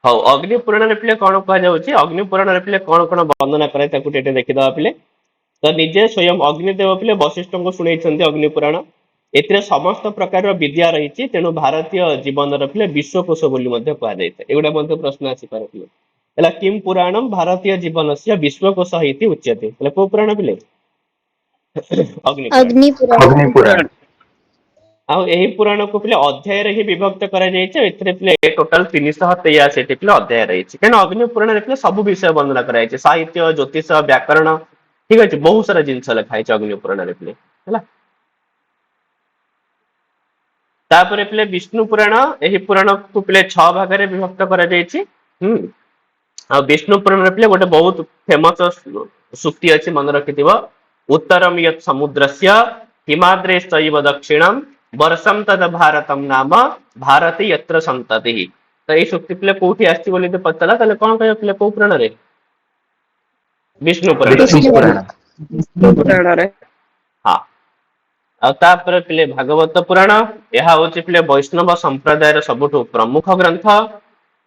ହଉ, ଅଗ୍ନି ପୁରାଣରେ ପିଲେ କଣ କୁହାଯାଉଛି? ଅଗ୍ନି ପୁରାଣରେ ପିଲେ କଣ କଣ ବର୍ଣ୍ଣନା କରାଏ ତାକୁ ଟିକେ ଦେଖିଦବା ପିଲେ। ତ ନିଜେ ସ୍ଵୟଂ ଅଗ୍ନିଦେବ ପିଲେ ବଶିଷ୍ଠଙ୍କୁ ଶୁଣେଇଛନ୍ତି ଅଗ୍ନି ପୁରାଣ। ଏଥିରେ ସମସ୍ତ ପ୍ରକାରର ବିଦ୍ୟା ରହିଛି, ତେଣୁ ଭାରତୀୟ ଜୀବନର ପିଲେ ବିଶ୍ୱକୋଷ ବୋଲି ମଧ୍ୟ କୁହାଯାଇଥାଏ। ଏଗୁଡା ମଧ୍ୟ ପ୍ରଶ୍ନ ଆସିପାରେ ପିଲେ ହେଲା। କିମ୍ ପୁରାଣମ୍ ଭାରତୀୟ ଜୀବନସ୍ୟ ବିଶ୍ୱକୋଷ ଇତି ଉଚ୍ୟତେ। ହେଲେ କୋଉ ପୁରାଣ ପିଲେ? ଅଗ୍ନି ପୁରାଣ। ଅଗ୍ନିପୁରାଣ। ଆଉ ଏହି ପୁରାଣକୁ ପିଲେ ଅଧ୍ୟାୟରେ ହିଁ ବିଭକ୍ତ କରାଯାଇଛି। ଏଥିରେ ପିଲେ ଟୋଟାଲ 383 ଟି ଅଧ୍ୟାୟ ରହିଛି। କାହିଁକି ଅଗ୍ନି ପୁରାଣରେ ପିଲେ ସବୁ ବିଷୟ ବର୍ଣ୍ଣନା କରାଯାଇଛି, ସାହିତ୍ୟ, ଜ୍ୟୋତିଷ, ବ୍ୟାକରଣ, ଠିକ ଅଛି। ବହୁତ ସାରା ଜିନିଷ ଲେଖା ହେଇଛି ଅଗ୍ନି ପୁରାଣରେ ପିଲେ ହେଲା। ତାପରେ ପିଲେ ବିଷ୍ଣୁ ପୁରାଣ, ଏହି ପୁରାଣକୁ ପିଲେ 6 ଭାଗରେ ବିଭକ୍ତ କରାଯାଇଛି। ହୁଁ, ଆଉ ବିଷ୍ଣୁ ପୁରାଣରେ ପିଲେ ଗୋଟେ ବହୁତ ଫେମସ ସୂକ୍ତି ଅଛି, ମନେ ରଖିଥିବ। उत्तरम यत् समुद्रस्य हिमाद्रेश्चैव दक्षिणम वर्षम तद भारतम नाम भारती यत्र संतति। तो ये सुक्ति पिले कोठी आस्ति बोली तो पतला तले कौन कहे पिले को पुराण रे विष्णु पुराण विष्णु पुराण ବିଷ୍ଣୁ ପୁରାଣରେ हाँ ଆଉ ତାପରେ ପିଲେ ଭାଗବତ ପୁରାଣ ଏହା ହଉଛି ପିଲେ ବୈଷ୍ଣବ ସମ୍ପ୍ରଦାୟର ସବୁଠୁ ପ୍ରମୁଖ ଗ୍ରନ୍ଥ।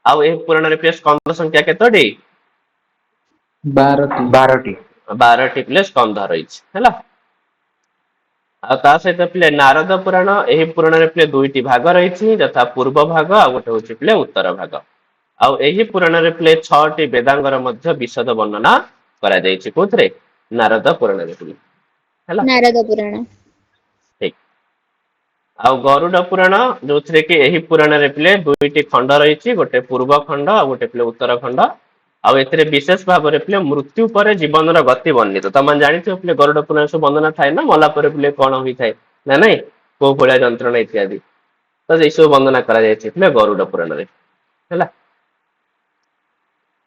ଆଉ ଏହି ପୁରାଣରେ ପିଲେ ସ୍କନ୍ଧ ସଂଖ୍ୟା କେତୋଟି 12ଟି 12ଟି 12ଟି ପିଲେ ସ୍କନ୍ଧ ରହିଛି ହେଲା। ଆଉ ତା ସହିତ ପିଲେ ନାରଦ ପୁରାଣ ଏହି ପୁରାଣରେ ପିଲେ ଦୁଇଟି ଭାଗ ରହିଛି ଯଥା ପୂର୍ବ ଭାଗ ଆଉ ଗୋଟେ ହଉଛି ପିଲେ ଉତ୍ତର ଭାଗ। ଆଉ ଏହି ପୁରାଣରେ ପିଲେ 6ଟି ବେଦାଙ୍ଗର ମଧ୍ୟ ବିଶଦ ବର୍ଣ୍ଣନା କରାଯାଇଛି କୋଉଥିରେ ନାରଦ ପୁରାଣରେ ପିଲେ ହେଲା ନାରଦ ପୁରାଣ। ଠିକ। ଆଉ ଗରୁଡ ପୁରାଣ ଯୋଉଥିରେ କି ଏହି ପୁରାଣରେ ପିଲେ ଦୁଇଟି ଖଣ୍ଡ ରହିଛି ଗୋଟେ ପୂର୍ବ ଖଣ୍ଡ ଆଉ ଗୋଟେ ପିଲେ ଉତ୍ତର ଖଣ୍ଡ। ଆଉ ଏଥିରେ ବିଶେଷ ଭାବରେ ପିଲେ ମୃତ୍ୟୁ ପରେ ଜୀବନର ଗତି ବର୍ଣ୍ଣିତ। ତମେ ଜାଣିଥିବ ପିଲେ ଗରୁଡ ପୁରାଣ ସବୁ ବର୍ଣ୍ଣନା ଥାଏ ନା ମଲା ପରେ ପିଲେ କଣ ହୋଇଥାଏ ନା ନାଇଁ କୋଉ ଭଳିଆ ଯନ୍ତ୍ରଣା ଇତ୍ୟାଦି ତ ଏଇସବୁ ବର୍ଣ୍ଣନା କରାଯାଇଛି ପିଲେ ଗରୁଡ ପୁରାଣରେ ହେଲା।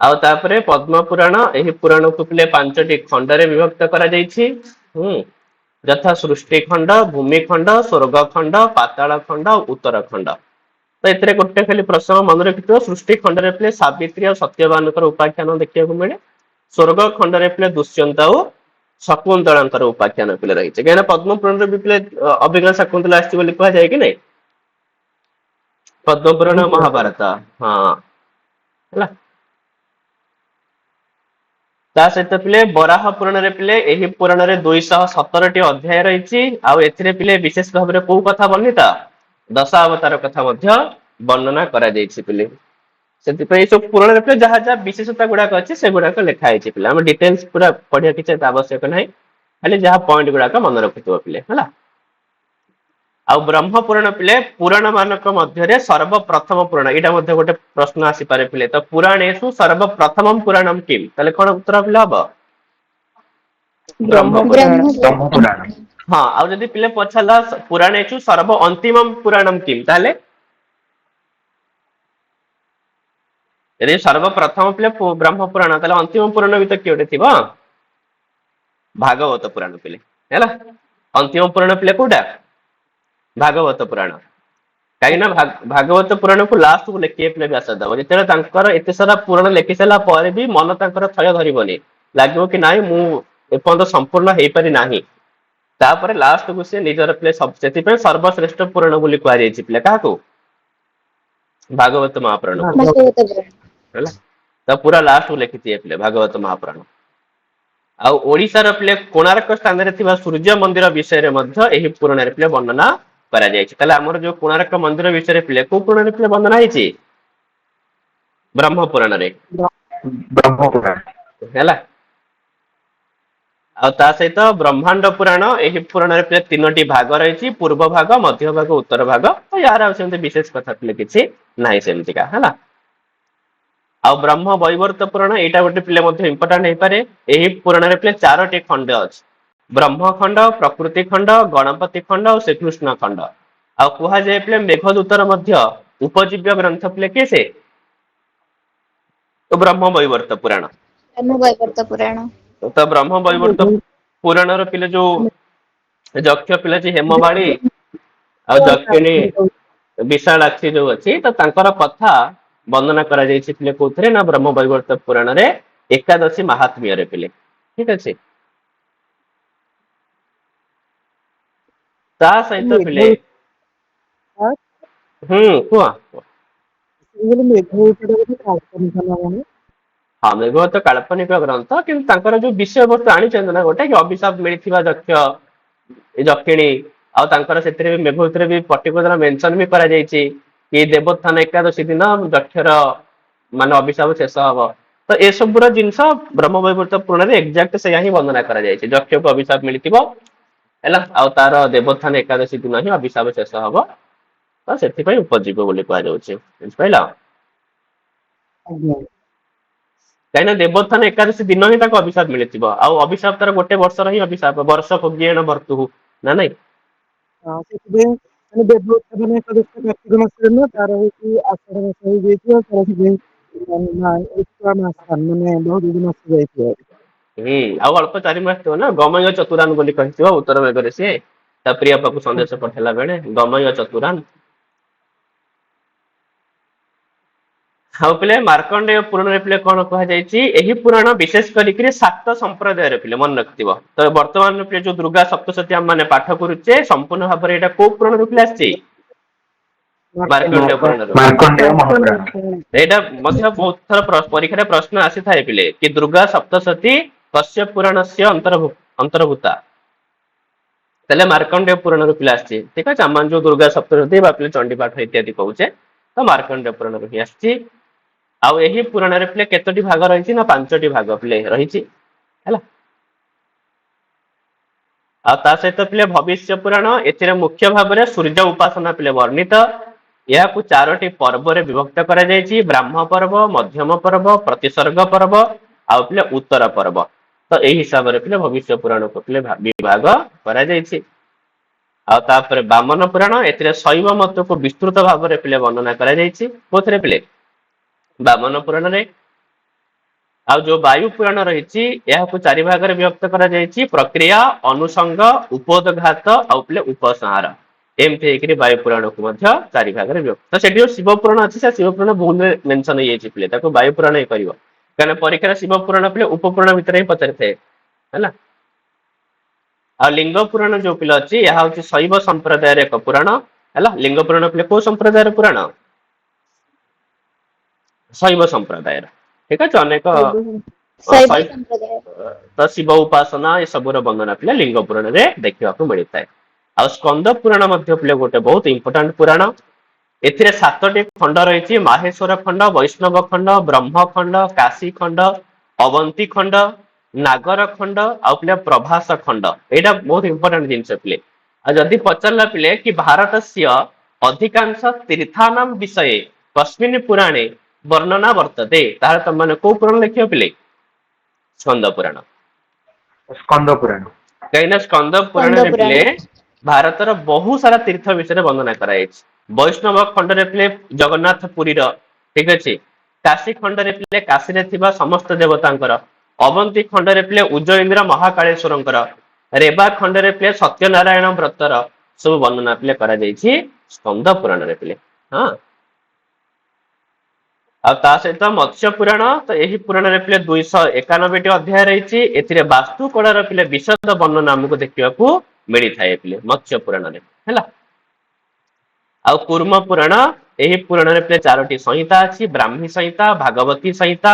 ଆଉ ତାପରେ ପଦ୍ମ ପୁରାଣ ଏହି ପୁରାଣକୁ ପିଲେ 5ଟି ଖଣ୍ଡରେ ବିଭକ୍ତ କରାଯାଇଛି ଯଥା ସୃଷ୍ଟି ଖଣ୍ଡ ଭୂମି ଖଣ୍ଡ ସ୍ୱର୍ଗ ଖଣ୍ଡ ପାତାଳ ଖଣ୍ଡ ଆଉ ଉତ୍ତର ଖଣ୍ଡ। ତ ଏଥିରେ ଗୋଟେ ଖାଲି ପ୍ରସଙ୍ଗ ମନେ ରଖିଥିବ ସୃଷ୍ଟି ଖଣ୍ଡରେ ପିଲେ ସାବିତ୍ରୀ ଆଉ ସତ୍ୟବାନଙ୍କର ଉପାଖ୍ୟାନ ଦେଖିବାକୁ ମିଳେ। ସ୍ୱର୍ଗ ଖଣ୍ଡରେ ପିଲେ ଦୁଷ୍ୟନ୍ତ ଆଉ ଶକୁନ୍ତଳାଙ୍କର ଉପାଖ୍ୟାନ ପିଲେ ରହିଛି କାହିଁକିନା ପଦ୍ମ ପୁରାଣରେ ବି ପିଲେ ଅଭିଜ୍ଞ ଶକୁନ୍ତଳା ଆସିଛି ବୋଲି କୁହାଯାଏ କି ନାଇଁ ପଦ୍ମ ପୁରାଣ ମହାଭାରତ ହଁ ହେଲା। ତା ସହିତ ପିଲେ ବରାହ ପୁରାଣରେ ପିଲେ ଏହି ପୁରାଣରେ 217ଟି ଅଧ୍ୟାୟ ରହିଛି। ଆଉ ଏଥିରେ ପିଲେ ବିଶେଷ ଭାବରେ କୋଉ କଥା ବର୍ଣ୍ଣିତ ଦଶ ଅବତାର କଥା ମଧ୍ୟ ବର୍ଣ୍ଣନା କରାଯାଇଛି ପିଲେ। ସେଥିପାଇଁ ସବୁ ପୁରାଣରେ ପିଲେ ଯାହା ଯାହା ବିଶେଷତା ଗୁଡାକ ଅଛି ସେଗୁଡାକ ଲେଖା ହେଇଛି ପିଲା ଆମେ ଡିଟେଲ୍ସ ପୁରା ପଢିବା କିଛି ଆବଶ୍ୟକ ନାହିଁ ଖାଲି ଯାହା ପଏଣ୍ଟ ଗୁଡାକ ମନେ ରଖିଥିବ ପିଲେ ହେଲା। ଆଉ ବ୍ରହ୍ମ ପୁରାଣ ପିଲେ ପୁରାଣ ମାନଙ୍କ ମଧ୍ୟରେ ସର୍ବପ୍ରଥମ ପୁରାଣ ଏଇଟା ମଧ୍ୟ ଗୋଟେ ପ୍ରଶ୍ନ ଆସିପାରେ ପିଲେ ତ ପୁରାଣେଷୁ ସର୍ବପ୍ରଥମ ପୁରାଣମ କିମ୍ ତାହେଲେ କଣ ଉତ୍ତର ପିଲା ହବ ବ୍ରହ୍ମ ପୁରାଣ। ବ୍ରହ୍ମ ବ୍ରହ୍ମ ପୁରାଣ ହଁ ଆଉ ଯଦି ପିଲେ ପଚାରିଲା ପୁରାଣେଷୁ ସର୍ବ ଅନ୍ତିମମ ପୁରାଣମ କିମ୍ ତାହେଲେ ଯଦି ସର୍ବପ୍ରଥମ ପିଲେ ବ୍ରହ୍ମ ପୁରାଣ ତାହେଲେ ଅନ୍ତିମ ପୁରାଣ ବି ତ କିଏ ଗୋଟେ ଥିବ ଭାଗବତ ପୁରାଣ ପିଲେ ହେଲା। ଅନ୍ତିମ ପୁରାଣ ପିଲେ କୋଉଟା ଭାଗବତ ପୁରାଣ କାହିଁକି ନା ଭାଗବତ ପୁରାଣକୁ ଲାଷ୍ଟକୁ ଲେଖିବେ ପିଲେ ବ୍ୟାସଦେବ ଯେତେବେଳେ ତାଙ୍କର ଏତେ ସାରା ପୁରାଣ ଲେଖି ସାରିଲା ପରେ ବି ମନ ତାଙ୍କର ଥୟ ଧରିବନି ଲାଗିବ କି ନାଇଁ ମୁଁ ଏପର୍ଯ୍ୟନ୍ତ ସମ୍ପୂର୍ଣ୍ଣ ହେଇପାରି ନାହିଁ ତାପରେ ଲାଷ୍ଟକୁ ସେ ନିଜର ପିଲେ ସେଥିପାଇଁ ସର୍ବଶ୍ରେଷ୍ଠ ପୁରାଣ ବୋଲି କୁହାଯାଇଛି ପିଲା କାହାକୁ ଭାଗବତ ମହାପୁରାଣକୁ ଭାଗବତ ପୁରାଣ। ହେଲା। ତ ପୁରା ଲାଷ୍ଟକୁ ଲେଖିଥିବେ ପିଲେ ଭାଗବତ ମହାପୁରାଣ। ଆଉ ଓଡିଶାର ପିଲେ କୋଣାର୍କ ସ୍ଥାନରେ ଥିବା ସୂର୍ଯ୍ୟ ମନ୍ଦିର ବିଷୟରେ ମଧ୍ୟ ଏହି ପୁରାଣରେ ପିଲେ ବର୍ଣ୍ଣନା କରାଯାଇଛି। ତାହେଲେ ଆମର ଯୋଉ କୋଣାର୍କ ମନ୍ଦିର ବିଷୟରେ ପିଲେ କୋଉ ପୁରାଣରେ ପିଲେ ବର୍ଣ୍ଣନା ହେଇଛି ବ୍ରହ୍ମ ପୁରାଣରେ ବ୍ରହ୍ମ ପୁରାଣ ହେଲା। ଆଉ ତା ସହିତ ବ୍ରହ୍ମାଣ୍ଡ ପୁରାଣ ଏହି ପୁରାଣରେ ପିଲେ 3ଟି ଭାଗ ରହିଛି ପୂର୍ବ ଭାଗ ମଧ୍ୟ ଭାଗ ଉତ୍ତର ଭାଗ ତ ୟାର ଆଉ ସେମିତି ବିଶେଷ କଥା ପିଲେ କିଛି ନାହିଁ ସେମିତିକା ହେଲା। ଆଉ ବ୍ରହ୍ମ ବୈବର୍ତ ପୁରାଣ ଏଇଟା ଗୋଟେ ପିଲେ ମଧ୍ୟ ଇମ୍ପୋର୍ଟାଣ୍ଟ ହେଇପାରେ ଏହି ପୁରାଣରେ ପିଲେ 4ଟି ଖଣ୍ଡ ଅଛି ବ୍ରହ୍ମ ଖଣ୍ଡ ପ୍ରକୃତି ଖଣ୍ଡ ଗଣପତି ଖଣ୍ଡ ଆଉ ଶ୍ରୀକୃଷ୍ଣ ଖଣ୍ଡ। ଆଉ କୁହାଯାଏ ପିଲେ ମେଘଦୂତର ମଧ୍ୟ ଉପଜୀବ୍ୟ ଗ୍ରନ୍ଥ ପିଲେ କିଏ ସେ ବ୍ରହ୍ମ ବୈବର୍ତ ପୁରାଣ। ବ୍ରହ୍ମ ବୈବର୍ତ ପୁରାଣ। ତ ବ୍ରହ୍ମ ବୈବର୍ତ ପୁରାଣର ପିଲେ ଯୋଉ ଯକ୍ଷ ପିଲା ଯେ ହେମବାଳୀ ଆଉ ଯକ୍ଷିଣୀ ବିଶାଳାକ୍ଷୀ ଯୋଉ ଅଛି ତ ତାଙ୍କର କଥା ବର୍ଣ୍ଣନା କରାଯାଇଛି ପିଲେ କୋଉଥିରେ ନା ବ୍ରହ୍ମ ବୈବର୍ତ ପୁରାଣରେ ଏକାଦଶୀ ମାହାତ୍ମ୍ୟରେ ପିଲେ ଠିକ ଅଛି। ତା ସହିତ ପିଲେ କୁହ ହଁ ମେଘଦୂତ କାଳ୍ପନିକ ଗ୍ରନ୍ଥ କିନ୍ତୁ ତାଙ୍କର ଯୋଉ ବିଷୟବସ୍ତୁ ଆଣିଛନ୍ତି ନା ଗୋଟେ କି ଅଭିଶାପ ମିଳିଥିବା ଯକ୍ଷ ଯକ୍ଷିଣୀ ଆଉ ତାଙ୍କର ସେଥିରେ ବି ମେଘଦୂତରେ ବି ପର୍ଟିକୁଲାର ମେନସନ ବି କରାଯାଇଛି କି ଦେବୋତ୍ଥାନ ଏକାଦଶୀ ଦିନ ଯକ୍ଷର ମାନେ ଅଭିଶାପ ଶେଷ ହବ। ତ ଏସବୁର ଜିନିଷ ବ୍ରହ୍ମ ବୈବର୍ତ ପୁରାଣରେ ଏକ୍ଜାକ୍ଟ ସେଇଆ ହିଁ ବର୍ଣ୍ଣନା କରାଯାଇଛି ଯକ୍ଷକୁ ଅଭିଶାପ ମିଳିଥିବ ହେଲା ଆଉ ତାର ଦେବୋତ୍ଥାନ ଏକାଦଶୀ ଦିନ ହିଁ ଅଭିଶାପ ଶେଷ ହବ ତ ସେଥିପାଇଁ ଉପଜୀବ ବୋଲି କୁହାଯାଉଛି ବୁଝିପାରିଲ। କାହିଁକିନା ଦେବୋତ୍ଥାନ ଏକାଦଶୀ ଦିନ ହିଁ ତାକୁ ଅଭିଶାପ ମିଳିଥିବ ଆଉ ଅଭିଶାପ ତାର ଗୋଟେ ବର୍ଷର ହିଁ ଅଭିଶାପ ବର୍ଷ ଭୋଗିଏଣ ବର୍ତ୍ତୁ ନା ନାଇଁ ସେଥିପାଇଁ ମାନେ ଦେବୋତ୍ଥାନ ଏକାଦଶୀ କାର୍ତ୍ତିକ ମାସରେ ନୁହଁ ତାର ହଉଛି ଆଷାଢ ମାସ ହେଇଯାଇଥିବ ତାର ସେଥିପାଇଁ ମାନେ ବହୁତ ମାସ ଯାଇଥିବ। ଆଉ ଅଳ୍ପ 4 ମାସ ଥିବ ନା, ଗମୟ ଚତୁରାନ ବୋଲି କହିଥିବ ଉତ୍ତର ବେଗରେ ସିଏ ତା ପ୍ରିୟ ପାଖକୁ ସନ୍ଦେଶ ପଠେଇଲା ବେଳେ ଗମୟ ଚତୁରାନ। ଆଉ ପିଲେ ମାର୍କଣ୍ଡେୟ ପୁରାଣରେ ପିଲେ କଣ କୁହାଯାଇଛି, ଏହି ପୁରାଣ ବିଶେଷ କରିକି 7 ସମ୍ପ୍ରଦାୟରେ ପିଲେ ମନେ ରଖିଥିବ। ତ ବର୍ତ୍ତମାନ ପିଲେ ଯୋଉ ଦୁର୍ଗା ସପ୍ତଶତୀ ଆମେ ମାନେ ପାଠ କରୁଛେ ସମ୍ପୂର୍ଣ୍ଣ ଭାବରେ ଏଇଟା କୋଉ ପୁରାଣରୁ ପିଲେ ଆସିଛି? ମାର୍କଣ୍ଡେୟ ପୁରାଣରୁ। ମାର୍କଣ୍ଡେୟ ମହାପୁରାଣ। ଏଇଟା ମଧ୍ୟ ବହୁତ ଥର ପରୀକ୍ଷାରେ ପ୍ରଶ୍ନ ଆସିଥାଏ ପିଲେ କି ଦୁର୍ଗା ସପ୍ତଶତୀ କଶ୍ୟ ପୁରାଣସ୍ୟ ଅନ୍ତର୍ଭୁତା। ତାହେଲେ ମାର୍କଣ୍ଡେୟ ପୁରାଣରୁ ପିଲା ଆସିଛି। ଠିକ ଅଛି, ଆମ ଯୋଉ ଦୁର୍ଗା ସପ୍ତଶତୀ ବା ପିଲେ ଚଣ୍ଡୀ ପାଠ ଇତ୍ୟାଦି କହୁଛେ ତ ମାର୍କଣ୍ଡେୟ ପୁରାଣରୁ ହିଁ ଆସିଛି। ଆଉ ଏହି ପୁରାଣରେ ପିଲେ କେତୋଟି ଭାଗ ରହିଛି ନା 5ଟି ଭାଗ ପିଲେ ରହିଛି ହେଲା। ଆଉ ତା ସହିତ ପିଲେ ଭବିଷ୍ୟ ପୁରାଣ, ଏଥିରେ ମୁଖ୍ୟ ଭାବରେ ସୂର୍ଯ୍ୟ ଉପାସନା ପିଲେ ବର୍ଣ୍ଣିତ। ଏହାକୁ 4ଟି ପର୍ବରେ ବିଭକ୍ତ କରାଯାଇଛି, ବ୍ରାହ୍ମ ପର୍ବ, ମଧ୍ୟମ ପର୍ବ, ପ୍ରତିସର୍ଗ ପର୍ବ ଆଉ ପିଲେ ଉତ୍ତର ପର୍ବ। ତ ଏଇ ହିସାବରେ ପିଲେ ଭବିଷ୍ୟ ପୁରାଣକୁ ପିଲେ ବିଭାଗ କରାଯାଇଛି। ଆଉ ତାପରେ ବାମନ ପୁରାଣ, ଏଥିରେ ଶୈବ ମତକୁ ବିସ୍ତୃତ ଭାବରେ ପିଲେ ବର୍ଣ୍ଣନା କରାଯାଇଛି। କୋଉଥିରେ ପିଲେ? ବାମନ ପୁରାଣରେ। ଆଉ ଯୋଉ ବାୟୁ ପୁରାଣ ରହିଛି ଏହାକୁ 4 ଭାଗରେ ବିଭକ୍ତ କରାଯାଇଛି, ପ୍ରକ୍ରିୟା, ଅନୁସଙ୍ଗ, ଉପୋଦଘାତ ଆଉ ପିଲେ ଉପସଂହାର। ଏମିତି ହେଇକରି ବାୟୁ ପୁରାଣକୁ ମଧ୍ୟ 4 ଭାଗରେ ବିଭକ୍ତ। ତ ସେଠି ଯୋଉ ଶିବ ପୁରାଣ ଅଛି ସେ ଶିବ ପୁରାଣ ଭୁଲରେ ମେନସନ ହେଇଯାଇଛି ପିଲେ, ତାକୁ ବାୟୁ ପୁରାଣ ହିଁ କରିବ। କାହିଁକିନା ପରୀକ୍ଷାରେ ଶିବ ପୁରାଣ ପିଲେ ଉପପୁରାଣ ଭିତରେ ହିଁ ପଚାରିଥାଏ ହେଲା। ଆଉ ଲିଙ୍ଗ ପୁରାଣ ଯୋଉ ପିଲା ଅଛି ଏହା ହଉଛି ଶୈବ ସମ୍ପ୍ରଦାୟର ଏକ ପୁରାଣ ହେଲା। ଲିଙ୍ଗ ପୁରାଣ ପିଲେ କୋଉ ସମ୍ପ୍ରଦାୟର ପୁରାଣ? ଶୈବ ସମ୍ପ୍ରଦାୟର। ଠିକ ଅଛି, ଅନେକ ଶୈବ ଶୈବ ସମ୍ପ୍ରଦାୟ। ତ ଶିବ ଉପାସନା ଏସବୁର ବର୍ଣ୍ଣନା ପିଲା ଲିଙ୍ଗ ପୁରାଣରେ ଦେଖିବାକୁ ମିଳିଥାଏ। ଆଉ ସ୍କନ୍ଦ ପୁରାଣ ମଧ୍ୟ ପିଲେ ଗୋଟେ ବହୁତ ଇମ୍ପୋର୍ଟାଣ୍ଟ ପୁରାଣ। ଏଥିରେ 7ଟି ଖଣ୍ଡ ରହିଛି, ମାହେଶ୍ଵର ଖଣ୍ଡ, ବୈଷ୍ଣବ ଖଣ୍ଡ, ବ୍ରହ୍ମ ଖଣ୍ଡ, କାଶୀ ଖଣ୍ଡ, ଅବନ୍ତୀ ଖଣ୍ଡ, ନାଗର ଖଣ୍ଡ ଆଉ ପିଲେ ପ୍ରଭାସ ଖଣ୍ଡ। ଏଇଟା ବହୁତ ଇମ୍ପୋର୍ଟାଣ୍ଟ ଜିନିଷ ପିଲେ। ଆଉ ଯଦି ପଚାରିଲା ପିଲେ କି ଭାରତସ୍ୟ ଅଧିକାଂଶ ତୀର୍ଥାନାମ ବିଷୟ କସ୍ମିନ୍ ପୁରାଣେ ବର୍ଣ୍ଣନା ବର୍ତ୍ତତେ, ତାହେଲେ ତମାନେ କୋଉ ପୁରାଣ ଲେଖିବ ପିଲେ? ସ୍କନ୍ଦ ପୁରାଣ। ସ୍କନ୍ଦ ପୁରାଣ। କାହିଁକିନା ସ୍କନ୍ଦ ସ୍କନ୍ଦ ପୁରାଣରେ ପୁରାଣ। ପିଲେ ଭାରତର ବହୁ ସାରା ତୀର୍ଥ ବିଷୟରେ ବର୍ଣ୍ଣନା କରାଯାଇଛି। ବୈଷ୍ଣବ ଖଣ୍ଡରେ ପିଲେ ଜଗନ୍ନାଥ ପୁରୀର, ଠିକ ଅଛି। କାଶୀ ଖଣ୍ଡରେ ପିଲେ କାଶୀରେ ଥିବା ସମସ୍ତ ଦେବତାଙ୍କର। ଅବନ୍ତୀ ଖଣ୍ଡରେ ପିଲେ ଉଜ୍ଜୟିନ୍ଦ୍ର ମହାକାଳେଶ୍ଵରଙ୍କର। ରେବା ଖଣ୍ଡରେ ପିଲେ ସତ୍ୟନାରାୟଣ ବ୍ରତର ସବୁ ବର୍ଣ୍ଣନା ପିଲେ କରାଯାଇଛି ସ୍କନ୍ଦ ପୁରାଣରେ ପିଲେ। ହଁ। ଆଉ ତା ସହିତ ମତ୍ସ୍ୟ ପୁରାଣ, ତ ଏହି ପୁରାଣରେ ପିଲେ 291ଟି ଅଧ୍ୟାୟ ରହିଛି। ଏଥିରେ ବାସ୍ତୁ କଳାର ପିଲେ ବିଶଦ ବର୍ଣ୍ଣନା ଆମକୁ ଦେଖିବାକୁ ମିଳିଥାଏ ପିଲେ ମତ୍ସ୍ୟ ପୁରାଣରେ ହେଲା। ଆଉ କୁର୍ମ ପୁରାଣ, ଏହି ପୁରାଣରେ ପିଲେ 4ଟି ସଂହିତା ଅଛି, ବ୍ରାହ୍ମୀ ସଂହିତା, ଭାଗବତୀ ସଂହିତା,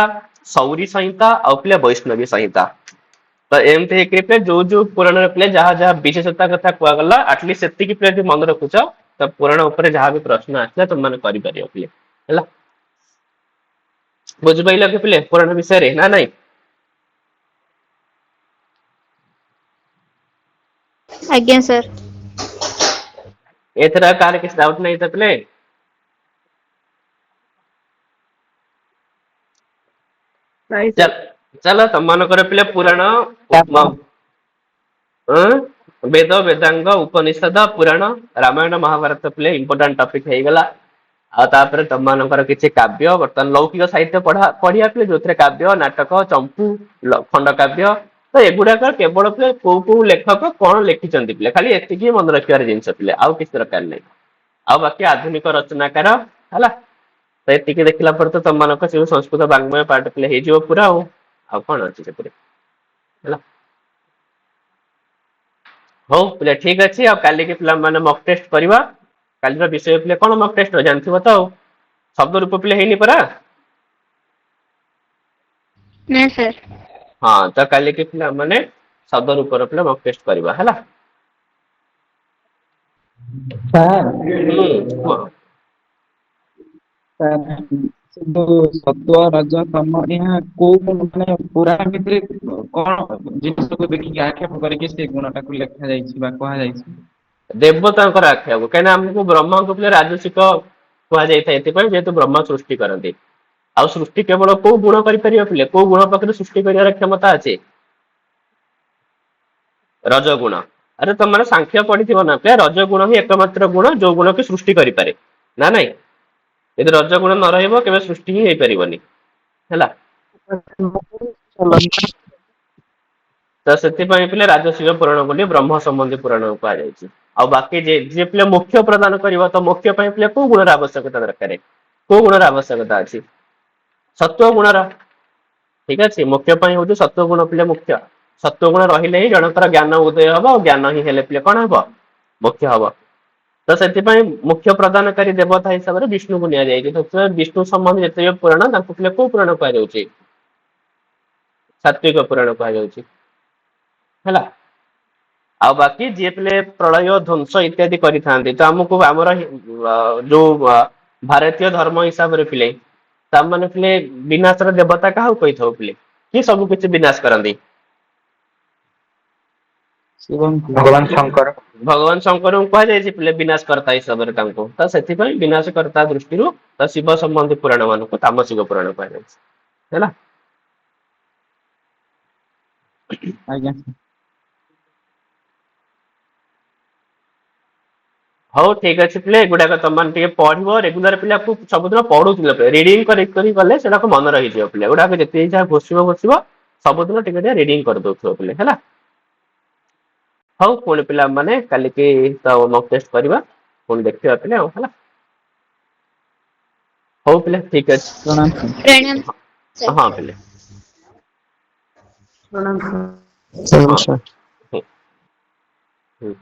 ସୌରୀ ସଂହିତା ଆଉ ପିଲେ ବୈଷ୍ଣବୀ ସଂହିତା। ତ ଏମିତି ହେଇକି ପିଲେ ଯୋଉ ଯୋଉ ପୁରାଣରେ ପିଲେ ଯାହା ଯାହା ବିଶେଷତା କଥା କୁହାଗଲା ଆଟଲିଷ୍ଟ ସେତିକି ପିଲେ ଯଦି ମନେ ରଖୁଛ ତ ପୁରାଣ ଉପରେ ଯାହା ବି ପ୍ରଶ୍ନ ଆସିଲା ତମେ କରିପାରିବ ପିଲେ ହେଲା। ବୁଝିପାରିଲ କି ପିଲେ ପୁରାଣ ବିଷୟରେ ନା ନାଇଁ? ଆଜ୍ଞା ସାର୍। ଏଥର କାହାର କିଛି ଡାଉଟ ନାହିଁ ତ ପିଲେ? ନାଇଁ ଚାଲ ସାର୍। ଚାଲ ତମମାନଙ୍କର ପିଲେ ପୁରାଣ ବେଦ ବେଦାଙ୍ଗ ଉପନିଷଦ ପୁରାଣ ରାମାୟଣ ମହାଭାରତ ପିଲେ ଇମ୍ପୋର୍ଟାଣ୍ଟ ଟପିକ ହେଇଗଲା। ଆଉ ତାପରେ ତମମାନଙ୍କର କିଛି କାବ୍ୟ, ବର୍ତ୍ତମାନ ଲୌକିକ ସାହିତ୍ୟ ପଢିବା ପିଲେ ଯୋଉଥିରେ କାବ୍ୟ, ନାଟକ, ଚମ୍ପୁ, ଖଣ୍ଡ କାବ୍ୟ। ତ ଏଗୁଡାକ କେବଳ ପିଲେ କୋଉ କୋଉ ଲେଖକ କଣ ଲେଖିଛନ୍ତି ପିଲେ ଖାଲି ଏତିକି ମନେ ରଖିବାର ଜିନିଷ ପିଲେ, ଆଉ କିଛି ଦରକାର ନାହିଁ। ଆଉ ବାକି ଆଧୁନିକ ରଚନାକାର ହେଲା। ତ ଏତିକି ଦେଖିଲା ପରେ ତ ତମମାନଙ୍କ ସେ ସଂସ୍କୃତ ବାଙ୍ଗ୍ମୟ ପାଠ ପିଲେ ହେଇଯିବ ପୁରା ଆଉ କଣ ଅଛି ସେଥିରେ ହେଲା। ହଉ ପିଲେ ଠିକ ଅଛି, ଆଉ କାଲିକି ପିଲାମାନେ ମକ ଟେଷ୍ଟ କରିବା। କାଲିର ବିଷୟ ପିଲେ କଣ ମକ ଟେଷ୍ଟ ଜାଣିଥିବ ତ ଆଉ। ଶବ୍ଦ ରୂପ ପିଲେ ହେଇନି ପରା? ନା ସାର୍। ହଁ ତ କାଲିକି ପିଲାମାନେ ଶବ୍ଦ ରୂପର ପିଲା ମକ ଟେଷ୍ଟ କରିବା ହେଲା। ହୁଁ କୁହ। ସତ୍ୱ ରଜ ତମ ଏହା କୋଉ ମାନେ ପୁରାଣ ଭିତରେ କଣ ଜିନିଷକୁ ଦେଖିକି ଆକ୍ଷେପ କରିକି ସେ ଗୁଣ ଟାକୁ ଲେଖା ଯାଇଛି ବା କୁହାଯାଇଛି? ଦେବତାଙ୍କର ଆଖ୍ୟାକୁ, କାହିଁକିନା ଆମକୁ ବ୍ରହ୍ମାଙ୍କୁ ପିଲେ ରାଜସିକ କୁହାଯାଇଥାଏ ଏଥିପାଇଁ ଯେହେତୁ ବ୍ରହ୍ମା ସୃଷ୍ଟି କରନ୍ତି। ଆଉ ସୃଷ୍ଟି କେବଳ କୋଉ ଗୁଣ କରିପାରିବ ପିଲେ, କୋଉ ଗୁଣ ପାଖରେ ସୃଷ୍ଟି କରିବାର କ୍ଷମତା ଅଛି? ରଜଗୁଣ। ଆରେ ତମର ସାଂଖ୍ୟ ପଢିଥିବ ନା ପିଲା, ରଜଗୁଣ ହିଁ ଏକମାତ୍ର ଗୁଣ ଯୋଉ ଗୁଣ କି ସୃଷ୍ଟି କରିପାରେ ନା ନାଇଁ? ଯଦି ରଜ ଗୁଣ ନ ରହିବ କେବେ ସୃଷ୍ଟି ହିଁ ହେଇପାରିବନି ହେଲା। ତ ସେଥିପାଇଁ ପିଲେ ରାଜସିକ ପୁରାଣ ବୋଲି ବ୍ରହ୍ମ ସମ୍ବନ୍ଧୀ ପୁରାଣ କୁହାଯାଇଛି। ଆଉ ବାକି ଯିଏ ପିଲେ ମୁଖ୍ୟ ପ୍ରଦାନ କରିବ ତ ମୁଖ୍ୟ ପାଇଁ ପିଲେ କୋଉ ଗୁଣର ଆବଶ୍ୟକତା ଦରକାର, କୋଉ ଗୁଣର ଆବଶ୍ୟକତା ଅଛି? ସତ୍ୱ ଗୁଣର। ଠିକ ଅଛି, ମୁଖ୍ୟ ପାଇଁ ହଉଛି ସତ୍ୱ ଗୁଣ ପିଲେ ମୁଖ୍ୟ। ସତ୍ୱ ଗୁଣ ରହିଲେ ହିଁ ଜଣଙ୍କର ଜ୍ଞାନ ଉଦୟ ହବ, ଆଉ ଜ୍ଞାନ ହିଁ ହେଲେ ପିଲେ କଣ ହବ, ମୁଖ୍ୟ ହବ। ତ ସେଥିପାଇଁ ମୁଖ୍ୟ ପ୍ରଦାନକାରୀ ଦେବତା ହିସାବରେ ବିଷ୍ଣୁଙ୍କୁ ନିଆଯାଇଛି। ସେଥିପାଇଁ ବିଷ୍ଣୁ ସମ୍ବନ୍ଧୀ ଯେତେବେଳେ ପୁରାଣ ତାଙ୍କୁ ପିଲେ କୋଉ ପୁରାଣ କୁହାଯାଉଛି? ସାତ୍ଵିକ ପୁରାଣ କୁହାଯାଉଛି ହେଲା। ଆଉ ବାକି ଯିଏ ପିଲେ ପ୍ରଳୟ ଧ୍ୱଂସ ଇତ୍ୟାଦି କରିଥାନ୍ତି, ତ ଆମକୁ ଆମର ଯୋଉ ଭାରତୀୟ ଧର୍ମ ହିସାବରେ ପିଲେ ତାମାନେ ପିଲେ ବିନାଶର ଦେବତା କାହାକୁ କହିଥାଉ ପିଲେ, କି ସବୁ କିଛି ବିନାଶ କରନ୍ତି? ଶିବଙ୍କୁ। ଭଗବାନ ଶଙ୍କର। ଭଗବାନ ଶଙ୍କରଙ୍କୁ କୁହାଯାଇଛି ପିଲେ ବିନାଶ କର୍ତ୍ତା ହିସାବରେ ତାଙ୍କୁ। ତ ସେଥିପାଇଁ ବିନାଶ କର୍ତ୍ତା ଦୃଷ୍ଟିରୁ ତ ଶିବ ସମ୍ବନ୍ଧୀ ପୁରାଣ ମାନଙ୍କୁ ତାମସିକ ପୁରାଣ କୁହାଯାଇଛି ହେଲା। ଆଜ୍ଞା। ହଉ ଠିକ ଅଛି ପିଲେ, ଏଗୁଡାକ ତମାନେ ଟିକେ ପଢିବ ରେଗୁଲାର। ପିଲାକୁ ସବୁଦିନ ପଢୁଥିଲେ ରିଡିଙ୍ଗ କରି ଗଲେ ସେଟାକୁ ମନେ ରହିଯିବ ପିଲା ଗୁଡାକ। ଯେତିକି ଯାହା ଘୋଷିବ ସବୁଦିନ ଟିକେ ଟିକେ ରିଡିଙ୍ଗ କରିଦଉଥିବ ପିଲେ ହେଲା। ହଉ ପୁଣି ପିଲା ମାନେ କାଲିକି ତ ମକ୍ ଟେଷ୍ଟ କରିବା, ପୁଣି ଦେଖିବା ପିଲେ ଆଉ ହେଲା। ହଉ ପିଲେ ଠିକ ଅଛି। ପ୍ରଣାମ। ପ୍ରଣାମ ହଁ ସାର୍। ପିଲେ। ପ୍ରଣାମ ହଁ। ସାର୍। ହୁଁ।